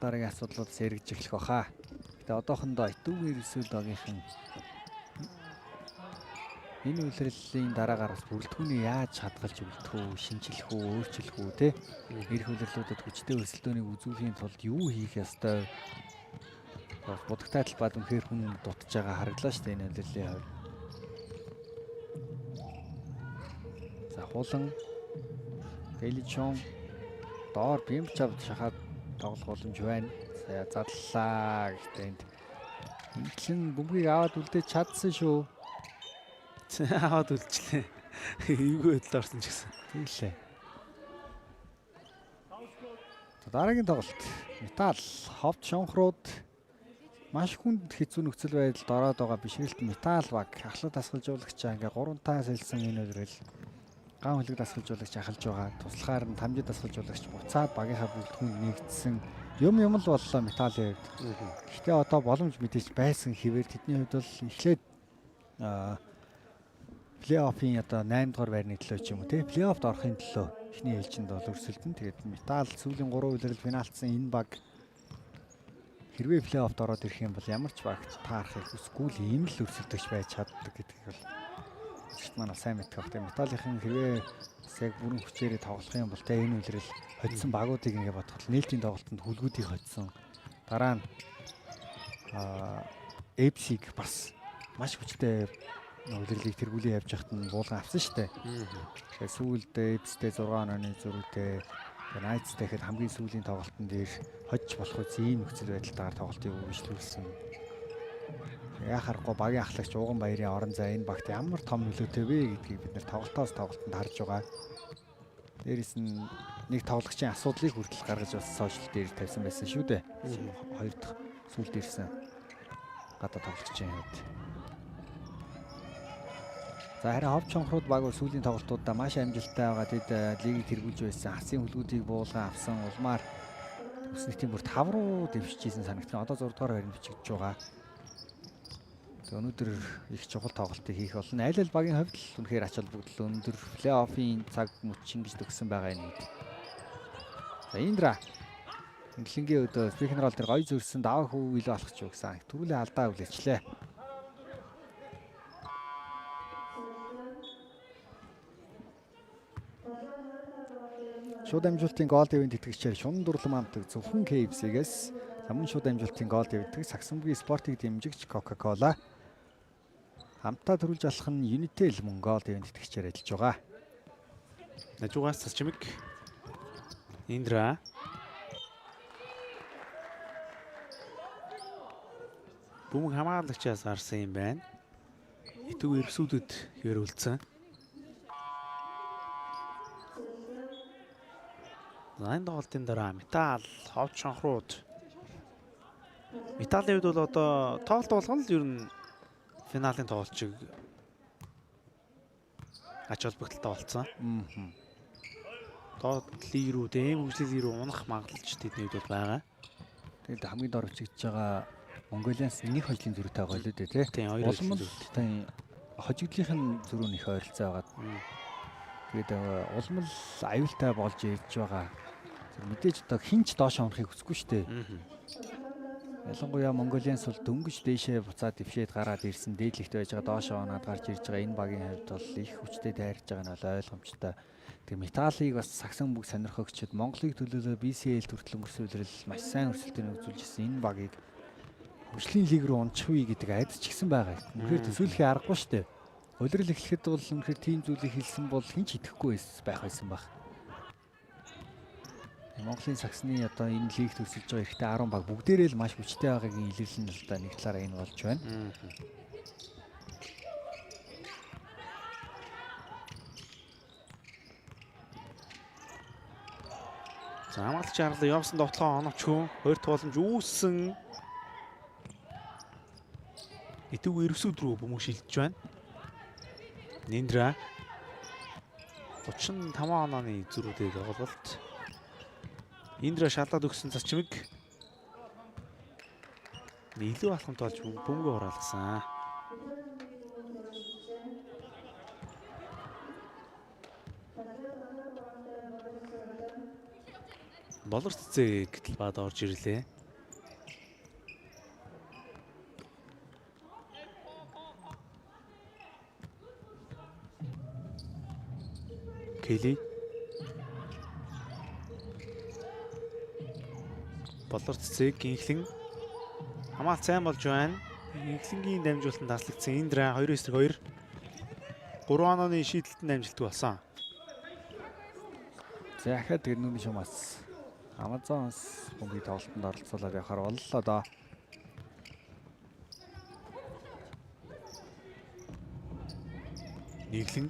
Speaker 2: дараагийн асуудлууд сэргэж эхлэх баха. Гэтэ одоохондоо итүүгээр эсвэл догийнхан энэ үйлрлийн дараагаар бас бүрэлдэхүүнийг яаж хадгалж үлдэх үү, шинжлэх үү, өөрчлөх үү те ирэх үйлрлүүдэд хүчтэй өрсөлдөөнийг үзүүлэхийн тулд юу хийх ёстой вэ? Будагтай талбайд үнэхээр хүн дутж байгаа хараглаа шүү дээ энэ үйлрлийн хувьд. За хулан Дэличон доор бимч авд шахаад тоглох боломж байна. За задлаа гэхдээ энд инглэн бөмбөгийг аваад үлдээж чадсан шүү.
Speaker 3: Аваад үлчлээ. Эвгүй хөдөл орсон ч гэсэн.
Speaker 2: Тэглээ. Дараагийн тоглолт. Метал ховд шонхрууд маш хүнд хэцүү нөхцөл байдалд ороод байгаа бишрэлт метал баг ахлах дасгалжуулагчаа ингээ 3 таас хэлсэн энэ өдрөл ган хөлөг дасгалжуулагч ахалж байгаа. Туслахаар нь тамжид дасгалжуулагч буцаад багийнхаа бүрэлдэхүүнд нэгдсэн юм л боллоо металын хувьд. Гэхдээ одоо боломж мэдээж байсан хэвээр тэдний хувьд бол эхлээд плей-оффын одоо 8 дугаар байрны төлөө ч юм уу тий плей-оффд орохын төлөө эхний ээлжинд бол өрсөлдөн. Тэгээд метал сүүлийн 3 үйлрэл финалцсан энэ баг хэрвээ плей-оффд ороод ирэх юм бол ямар ч багт таарахыг хүсгүй л ийм л өрсөлдөгч байж чаддаг гэдгийг бол манай сайн мэдэх бах. Тэгээд металлын хэрвээ яг бүрэн хүчээрээ тоглох юм бол тэ энэ үйлрэл хоцсон багуудыг ингээ бодоход нээлтийн тоглолтод хүлгүүдийг хоцсон. Дараа нь FC-г бас маш хүчтэй үйлрэлийг тэргүүлэн явж хахад нь буулган авсан шүү дээ. Тэгэхээр сүүлд FC-тэй 6 онооны зөрүүтэй Knights тэгэхэд хамгийн сүүлийн тоглолтын дээр хожиж болох үс ийм нөхцөл байдалтаар тоглолтыг үргэлжлүүлсэн. Яхахгүй багийн ахлагч Ууган Баярын орон зай энэ багт ямар том нөлөөтэй вэ гэдгийг бид нэр тоглолтоос тоглолтод харж байгаа. Дээрээс нь нэг тоглогчийн асуудлыг хүртэл гаргаж бас сошиал дээр тавьсан байсан шүү дээ. Хоёр дахь сүүлд ирсэн гадаа тоглогчийн хувьд. За харин ховд шонхрууд баг бол сүүлийн тоглолтуудаа маш амжилттай байгаа. Тэд лигийг тэргүүлж байсан. Хасын хөлгүүдийг буулган авсан улмаар Үс нийтийн бүр 5 руу дэвшижсэн санагдсан. Одоо 6 дугаар байранд бичигдэж байгаа. Тэгээ өнөөдөр их чухал тоглолтыг хийх болно. Аль аль багийн хувьд л үнэхээр ач холбогдол өндөр плей-оффын цаг мөч ингэж төгссөн байгаа юм. За Индра Инглингийн өдөө спикнер бол тэр гоё зөрсөн даваа хүү илүү алах ч юу гэсэн түрүүлээ алдаа үлээчлээ. Шууд амжилтын гол дэвийн тэтгэгчээр Шунан дурлам амтдаг зөвхөн KFC-гээс мөн шууд амжилтын гол дэвдэг Саксанбгийн спортыг дэмжигч Coca-Cola хамтаа төрүүлж алах нь Unitel мөн гол дэвийн тэтгэгчээр ажиллаж байгаа.
Speaker 3: Нажуугаас цасчмэг Индра Бөмбөг хамгаалагчаас арсан юм байна. Итүү эрсүүдэд хөрвөлдсөн. Зайн тоглолтын дараа Метал ховд шонхрууд. Металын хувьд бол одоо тоглолт болгоно л ер нь финалийн тоглолт шиг ач холбогдолтой болцсон. Тоглолтын рүү дэм хөгжлийн рүү унах магадлалч тэдний хувьд бол байгаа.
Speaker 2: Тэгээд хамгийн дор бичигдэж байгаа Монголианс нэг хожлын зөрүүтэй байгаа л үү тий.
Speaker 3: Тийм хоёр
Speaker 2: Улам л тийм хожигдлынхын зөрүү нөх ойролцоо байгаа. Тэгээд улам л аюултай болж ирж байгаа. Мэдээж одоо хинч доош унахыг хүсэхгүй шүү дээ. Ялангуяа Монголианс бол дөнгөж дээшээ буцаад дэвшээд гараад ирсэн дээдлэгт байж байгаа доош унаад гарч ирж байгаа энэ багийн хувьд бол их хүчтэй тайрж байгаа нь бол ойлгомжтой. Тэгээ Металлыг бас Саксан бүг сонирхогчд Монголыг төлөөлөө BCL хүртэл өнгөрсөлрөл маш сайн өрсөлдөөн үзүүлжсэн энэ багийг хөгжлийн лиг рүү унчих үе гэдэг айдч гисэн байгаа. Үнэхээр төсөөлөхий аргагүй шүү дээ. Улирал эхлэхэд бол үнэхээр тийм зүйлийг хэлсэн бол хинч идэхгүй байх байсан баг. Монголын Саксны одоо энэ лигт өсөж байгаа ихтэй 10 баг бүгдээрээ л маш хүчтэй байгаагийн илэрлэл нь л да нэг талаараа энэ болж байна.
Speaker 3: За хамгаалч чарлаа явсан довтлоо оновч хүн 20 тууламж үүссэн. Итүү эрсүүд рүү бөмбөг шилжиж байна. Ниндра 35 онооны зөрүүтэй тоглолт. Индра шалаад өгсөн цачмэг илүү алхамт болж бөмбөгөө хураалгасан. Болор цэцэг гэтэл бад орж ирлээ. Келли Болор цэцэг инхлэн хамгаалт сайн болж байна. Инхлэнгийн дамжуулалтанд таслагдсан Индра 2-2 3 онооны шийдэлтэнд амжилттай болсон.
Speaker 2: За дахиад тэр нүний шумаас Амазонс бөмбөгийн тоглолтод оролцуулаад явахаар боллоо доо.
Speaker 3: Нийглэн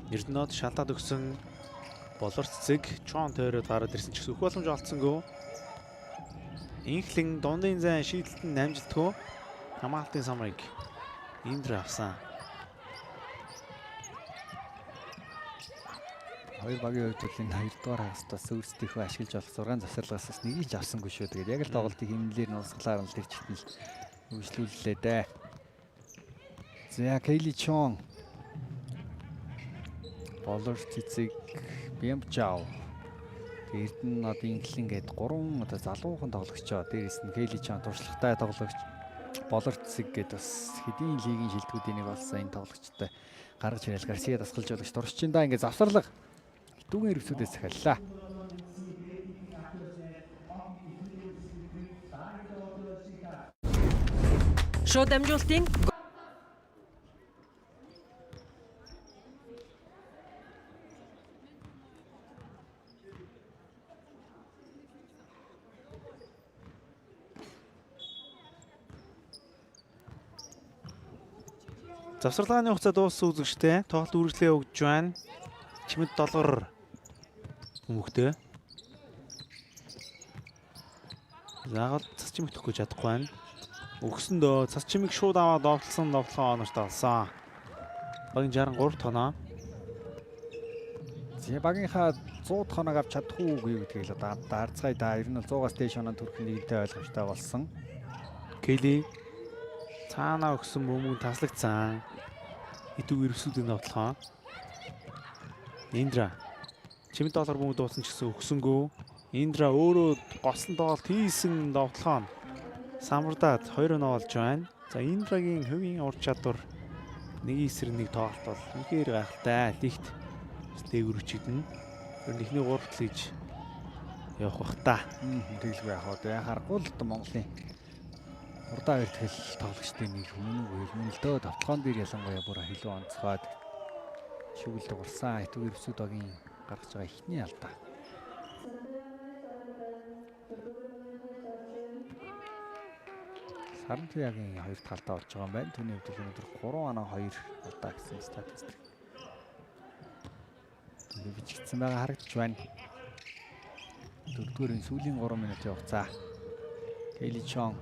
Speaker 3: Эрдэнэт шалтаад өгсөн Болор цэцэг чон тойроод гараад ирсэн ч өөх боломж олцсонгүй. Инхлэн дундын зайн шийдэлтэнд амжилтгүй хамгаалтын самрыг Индра авсан.
Speaker 2: Хоёр багийн хувьд бол энэ 2 дугаар хагасдаас өөрсдийнхөө ашиглаж болох 6 завсарлагаас бас нэгийг ч авсангүй шүү. Тэгээд яг л тоглолтын хэмнэлээр нь усгалаар нь тэр чигтэл хөгжлүүллээ дээ. За Келли Чон Болор цэцэг Бямжаав Эрдэнэт инхлэн гээд 3 одоо залуухан тоглогчоо. Дээрээс нь Келли Чон туршлагатай тоглогч Болор цэцэг гээд бас хэдийн лигийн шилдэгүүдийн нэг болсон энэ тоглогчтой гаргаж ирэл Гарсиа дасгалж болгож туршиж энэ да ингээд завсарлага дүүгийн хэрэгсүүдээс захиаллаа.
Speaker 4: Шууд амжилтын
Speaker 3: Завсарлагын хугацаа дууссан үзэгчтэй тоглолт үргэлжлээ өгж байна. Чимэд долгор хүмүүхтэй. Заавал цас чимэг төгөж чадахгүй байна. Өгсөндөө цас чимэг шууд аваад довтлсон довтлогоо онорт алсан. Багийн 63 тоноо.
Speaker 2: За багийнхаа 100 хоног авч чадах уугүй гэдгийг л одоо дарцгай да. Ер нь 100-аас дээш оноо төрөх нэгэнтэй ойлгомжтой болсон.
Speaker 3: Келли цаанаа өгсөн бөмбөг таслагдсан. Итүү ирвсүүдийг навтлаа. Индра $10 бөмбөг дуусан ч гэсэн өгсөнгөө. Индра өөрөө гослон тоглолт хийсэн довтлоо. Самбардаад 2-0 болж байна. За Индрагийн хувийн ур чадвар нэг эсрэг нэг тоглолт бол үнэхээр гайхалтай. Лигт дээгүүр үчигдэн. Тэр ихний 3 гэж явах бах та.
Speaker 2: Тэгэлгүй яах вэ? Харахгүй л одоо Монголын урдаа эртгэл тоглогчдын нэг өмнө л дөө тавталгаан дээр ялангуяа бүр илүү онцгойд шүглдэг урсан итүү ирвсүүдийн гаргаж байгаа ихний алдаа. Сарантуягийн 2 талдаа болж байгаа юм байна. Түүний хувьд өнөөдөр 3 оноо 2 алдаа гэсэн статистик. Түүний бичигдсэн байгаа харагдаж байна. 4-р сүүлийн 3 минутын хугацаа. Келли Чон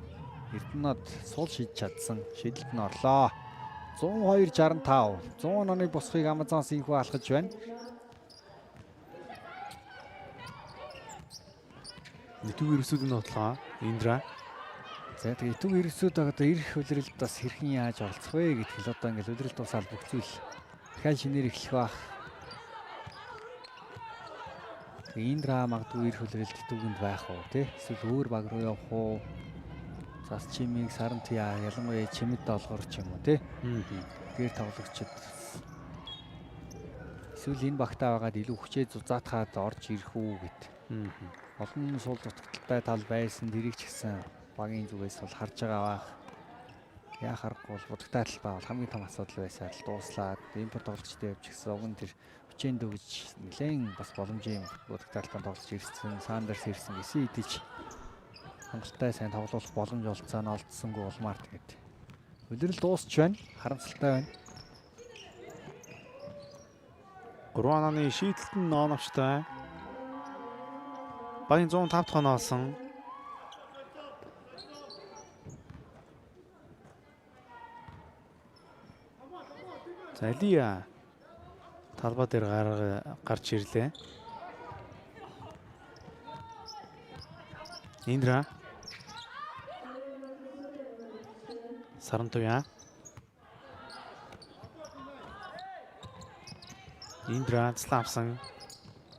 Speaker 2: Эрдэнэт сул шийдэж чадсан. Шийдэлд нь орлоо. 102-65. 100 оны босхийг Амазонс инхүү алхаж байна.
Speaker 3: Итүү ирвсүүдийг навтлаа. Индра.
Speaker 2: За тэгээ итүү ирвсүүд одоо ирэх үлрэлд бас хэрхэн яаж оролцох вэ гэдгийг л одоо ингээл үлрэлт тусаал бүх зүйл дахиад шинээр эхлэх бах. Индра магадгүй ирэх үлрэлд итүүгэнд байх уу тий? Эсвэл өөр баг руу явах уу? Зас чимийг Сарантуя ялангуяа чимэд долгоор ч юм уу тий? Гэр тоглогчид эсвэл энэ багтаа байгаад илүү хүчээ зузаатахад орж ирэх үү гэд. Олон сул дутагдaltaй тал байсан дэрийг ч гэсэн багийн зүгээс бол харж байгаа бах. Яа харахгүй бол будагтай талбай бол хамгийн том асуудал байсаар л дууслаад импорт тоглогчтой явж гисэн уг нь тэр хүчээнд өгж нэлээд бас боломжийн будагтай талбай тоглож ирсэн Сандерс ирсэн гэсэн идэж хангалттай сайн тоглох боломж олцоо нь олдсонгүй улмаар тэгээд үлрэл дуусч байна. Харамсалтай байна.
Speaker 3: 3 онооны шийдэлт нь ноновчтой. Багийн 105 тоноо олсон. За Лия талбай дээр гарч ирлээ. Индра. Сарантуя. Индра цлавсан.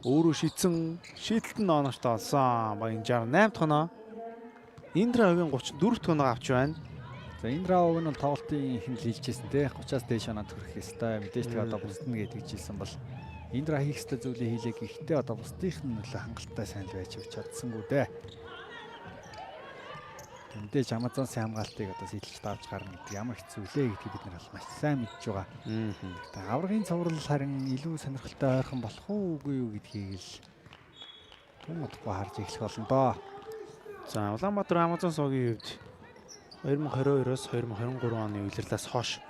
Speaker 3: Өөрөө шийдсэн шийдэлт нь оноочтой олсон. Багийн 68 тоноо. Индра хувийн 34 тоноо авч байна.
Speaker 2: За Индра ог нь бол тоглолтын ихэнх хэлжсэн те 30-аас дээш оноо төрөх ёстой. Мэдээж тэгээ одоо бусдна гэдэг хэлсэн бол Индра хийх ёстой зүйлээ хийлээ гэхдээ одоо бусдынх нь нөлөө хангалттай сайн л байж чадсангүй дээ. Мэдээж Амазонсын хамгаалтыг одоо сэтэлж давж гарна гэдэг ямар хэцүү лээ гэдгийг бид нар маш сайн мэдж байгаа. Тэгтээ аврагын цоврал харин илүү сонирхолтой ойрхон болох уу үгүй юу гэдгийг л тун удахгүй харж эхлэх болно доо.
Speaker 3: За Улаанбаатар Амазонс огийн хувьд 2022-оос 2023 оны улирлаас хойш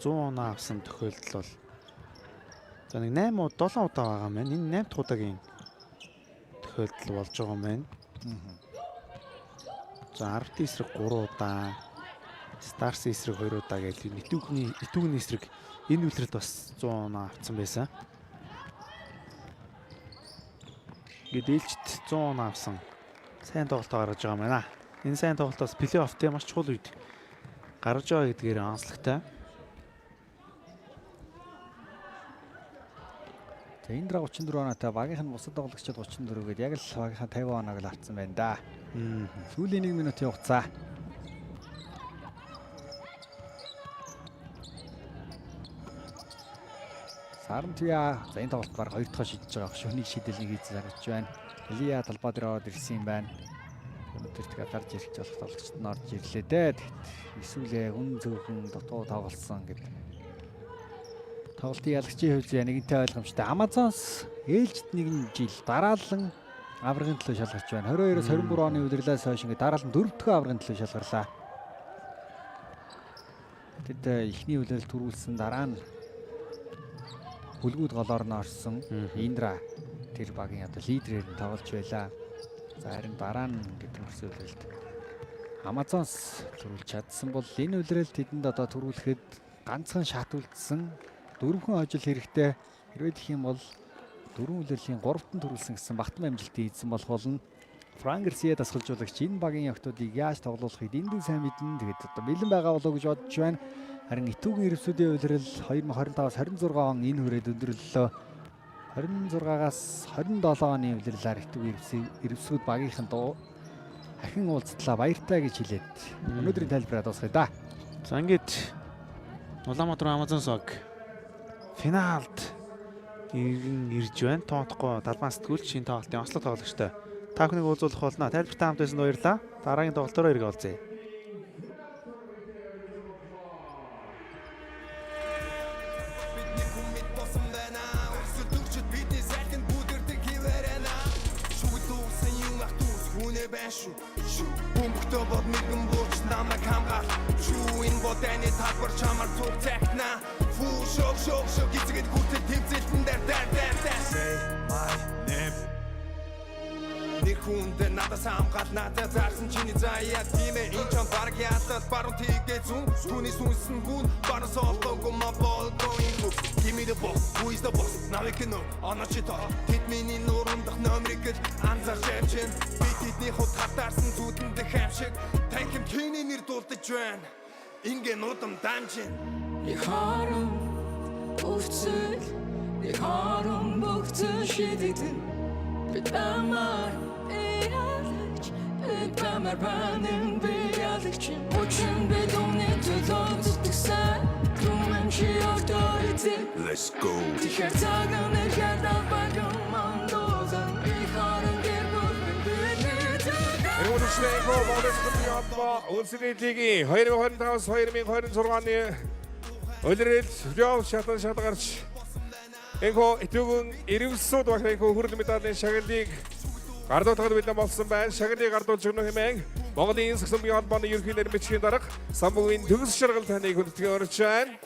Speaker 3: 100 оноо авсан тохиолдол бол за нэг 7 удаа байгаа юм байна. Энэ 8 дахь удаагийн тохиолдол болж байгаа юм байна. За Арт эсрэг 3 удаа, Старс эсрэг 2 удаа гэж итүүгний эсрэг энэ үлрэлд бас 100 оноо авсан байсан. Ингээд ээлжид 100 оноо авсан сайн тоглолтоо гаргаж байгаа юм байна. Энэ сайн тоглолтоос плей-оффтэй маш чухал үед гарч байгаа гэдгээр онцлогтой.
Speaker 2: За Индра 34 оноотой багийнх нь бусад тоглогчид 34 гээд яг л багийнхаа 50 оноог л авсан байна да. Сүүлийн 1 минутын хугацаа. Сарантуя за энэ тоглолт баг 2 дахь шийдэж байгаа шүү. Нэг шийдэл нэг хийж зарж байна. Лия талбай дээр ороод ирсэн юм байна. Өнөөдөр тэгээ гарч ирэх болох тоглогчд нь орж ирлээ дээ. Эсвэл үн зөвхөн дутуу тоглосон гэдэг. Тоглолтын ялагчийн хувьд нэгэнтэй ойлгомжтой. Амазонс ээлжид 1 жил дараалан аврагын төлөө шалгарч байна. 22-оос 23 оны улирлаас хойш ингээд дараалан 4 дахь аврагын төлөө шалгарлаа. Тэд эхний улирал түрүүлсэн дараа нь бүлгүүд голоор нь орсон. Индра тэр багийн одоо лидерээр нь тоглож байлаа. За харин дараа нь гэдэг мөрсөн улиралд Амазонс түрүүлж чадсан бол энэ улирал тэдэнд одоо түрүүлэхэд ганцхан шат үлдсэн 4 хүн хожил хэрэгтэй. Хэрвээ гэх юм бол 4 үлрэлийн 3-т төрүүлсэн гэсэн багтмын амжилтыг эзэн болох болно. Франк Гарсиа дасгалжуулагч энэ багийн охтуудыг яаж тоглуулахыг эндүү сайн мэднэ. Тэгээд одоо бэлэн байгаа болоо гэж бодож байна. Харин Итүүгийн ирвсүүдийн улирал 2025-аас 26 он энэ хүрээд өндөрлөлөө. 26-аас 27 оны улирлаар Итүүгийн ирвсүүд багийнхан ахин уулзтлаа баяртай гэж хэлээд өнөөдрийн тайлбараа дуусгая да.
Speaker 3: За ингээд Улаанбаатар Амазон Сог финалд ирж байна. Тоотохгүй Далбан сэтгүүлч шинэ тоглолтын ослог тоглогчтой та бүхнийг уулзуулах болно. Тайлбартай хамт байсан баярлалаа. Дараагийн тоглолтоор иргэ олзъя.
Speaker 5: Бөмбөгтөө бод мэгэн бууч намайг хамгаал. Чүү энэ боданы талбар чамаар цуг цахна. Фүү шок эцгээд хүртэл тэмцэлтэн дээр. Say my name. Нэг хүндээ надаас хамгаал надад зарсан чиний заяа тиймээ энэ ч баг ятал баруун тийгээ зүн түүний сүнсэн гүн баруун солтонго ма бол going book. Give me the boss, who is the boss? Now we can know, аночито тэд миний нуурындах номерыг анзаарч явчин. Би тэдний хот хатаарсан зүудэнд хамшиг танхим чиний нэр дуулдаж байна. Ингээ нуудам дамжин.
Speaker 6: Нэг харам өвцөл, нэг харам бөгцөл шидэгдэн. Бид амар яалагч, бид амар банин яалагч. Очин бид өмнө төлөө зүтгэсэн. Түмэн чи авторитет.
Speaker 5: Let's go.
Speaker 6: Тихэр цагаан нэрхэр багам мандозан. Нэг харам гэрбүүл
Speaker 7: Эргүүлэгчдийн Монголын Янба Улсын лигийн 2025-2026 оны улирал Рио шатан шалгарч энэхүү Итүүгийн ирвсүүд багийн хүрэл медалийн шагналыг гардуулахад бэлэн болсон байна. Шагналыг гардуулж өгнө хэмээн Монголын Сагсан бие холбооны ерөнхий нэрмэтчгийн дарга Самбугийн төгс шаргал таныг хүндэтгэн орж байна.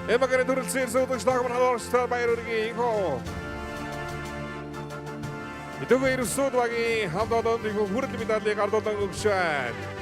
Speaker 7: Эмэгэн төрөлсөн суудагч дагмар халуурчтай баяр үргийн хоо. Итүүгийн ирвсүүд багийн хамт олонны хүрэл медалийг гардуулан өгч байна.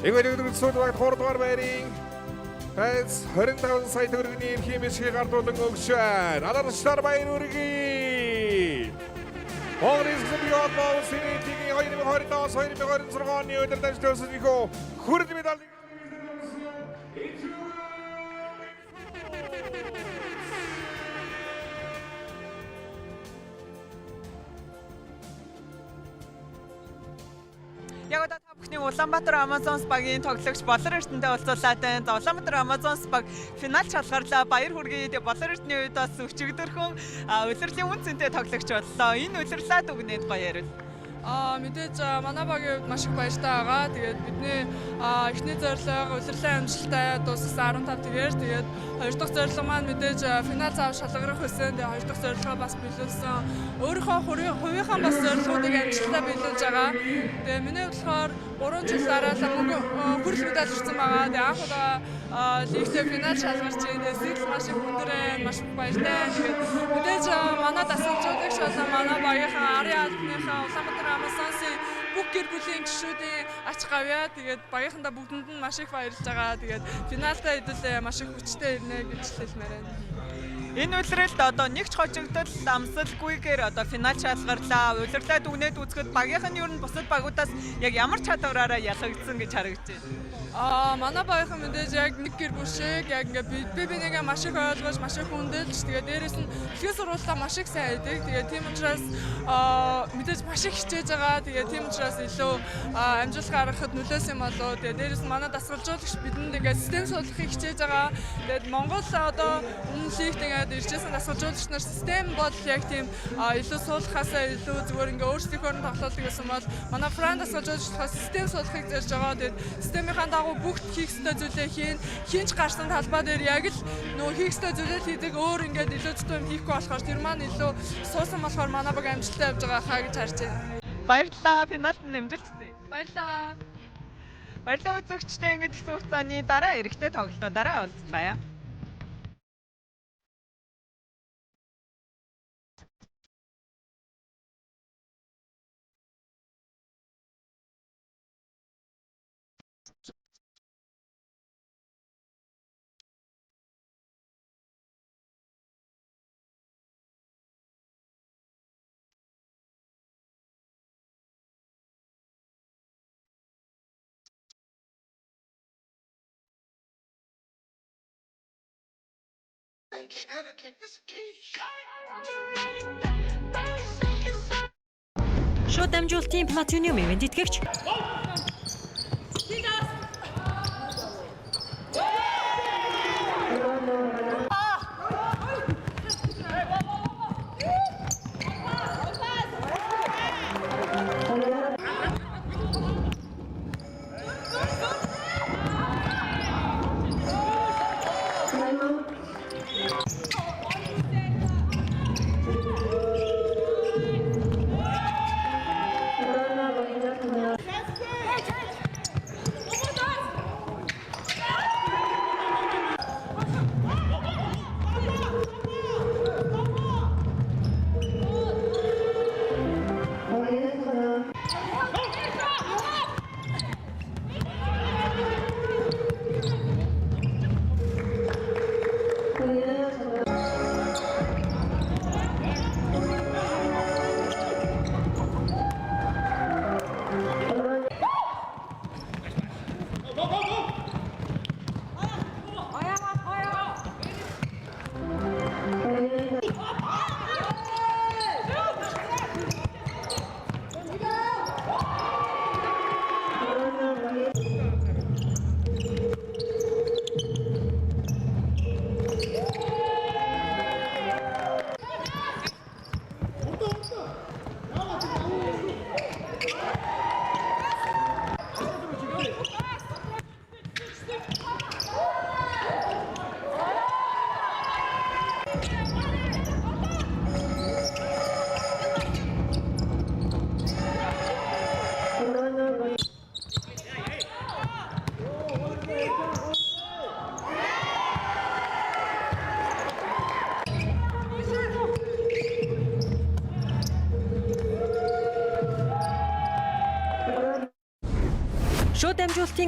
Speaker 7: Эвэрэгдэл суулгад 3 дугаар байрын Фэс 25 сая төгрөгийн эрхийн мэшгийг гардуулан өгч байна. Алдарчлаар баяр үргэе. Монголын Сумбиот Улсын лигийн 2025-2026 оны удирдагч төсөлийнхөө хүрэл медаль
Speaker 8: Яг одоо та бүхний Улаанбаатар Амазонс багийн тоглогч Болор Эрдэнэтэй уулзуулаад байна. За Улаанбаатар Амазонс баг финал шалгарлаа. Баяр хүргэе. Болор Эрдэнэ үед бас өчигдөрхөн улирлын үн цэнтэй тоглогч боллоо. Энэ улирлаа дүгнээд гоё ярил.
Speaker 9: Мэдээж манай багийн хувьд маш их баяртай байгаа. Тэгээд бидний эхний зорилго улирлын амжилттай дуусгасан 15 тэгээр. Тэгээд хоёр дахь зорилго маань мэдээж финал заав шалгарах байсан. Тэгээд хоёр дахь зорилгоо бас биелүүлсэн. Өөрийнхөө хувийнхаа бас зорилгоодыг амжилттай биелүүлж байгаа. Тэгээд миний болохоор 3 жил дараалал хүрэл медаль ирсэн байгаа. Тэгээд анх удаа лигтэй финал шалгарч байна. Сэтгэл маш их өндөр байна. Маш их баяртай. Тэгээд мэдээж манай дасгалжуулагч болон манай багийнхаа арын албаныхаа Улаанбаатар Амазонсын бүх гэр бүлийн гишүүдийн ач гавьяа тэгээд багийнхандаа бүгдэнд нь маш их баярлж байгаа. Тэгээд финалдаа хэдүүлээ маш их хүчтэй ирнэ гэж хэлмээр байна.
Speaker 8: Энэ үлрэлт одоо нэг ч хожигдол амсалгүйгээр одоо финал шалгарлаа. Улирлаа дүгнээд үзэхэд багийнх нь ер нь бусад багуудаас яг ямар чадвараараа ялгагдсан гэж харагдаж байна.
Speaker 9: Манай багийнхан мэдээж яг нэг гэр бүл шиг яг ингээ би бинийгээ маш их ойлгож, маш их хүндэлж тэгээд дээрэс нь дэлхийн сургуулиудаа маш их сайн байдаг. Тэгээд тийм учраас мэдээж маш их хичээж байгаа. Тэгээд тийм учраас илүү амжилт гаргахад нөлөөсөн юм болоо. Тэгээд дээрэс нь манай дасгалжуулагч бидэнд ингээ систем суулгахыг хичээж байгаа. Тэгээд Монгол одоо өмнө лигт ингээд иржсэн дасгалжуулагч нар систем бол яг тийм илүү суулгахаасаа илүү зүгээр ингээ өөрсдийнхөө тоглодог гэсэн бол манай Франц дасгалжуулагч систем суулгахыг зорж байгаа. Тэгээд системийнхаа дагуу бүгд хийх ёстой зүйлээ хийнч гарсан талбай дээр яг л нөгөө хийх ёстой зүйлээ хийдэг өөр ингээд илүү зөв юм хийхгүй болохоор тэр маань илүү суусан болохоор манай баг амжилттай явж байгаа хаа гэж харж байна.
Speaker 8: Баярлалаа. Финалд нэмжэлцээ.
Speaker 9: Баярлалаа.
Speaker 8: Баярлалаа үзэгчдээ ингэж их хугацааны дараа эрэхтэй тоглолтуудаараа уулзлаа.
Speaker 4: Шууд дамжуулалтын платиниум ивент итгэгч шууд дамжуулалтын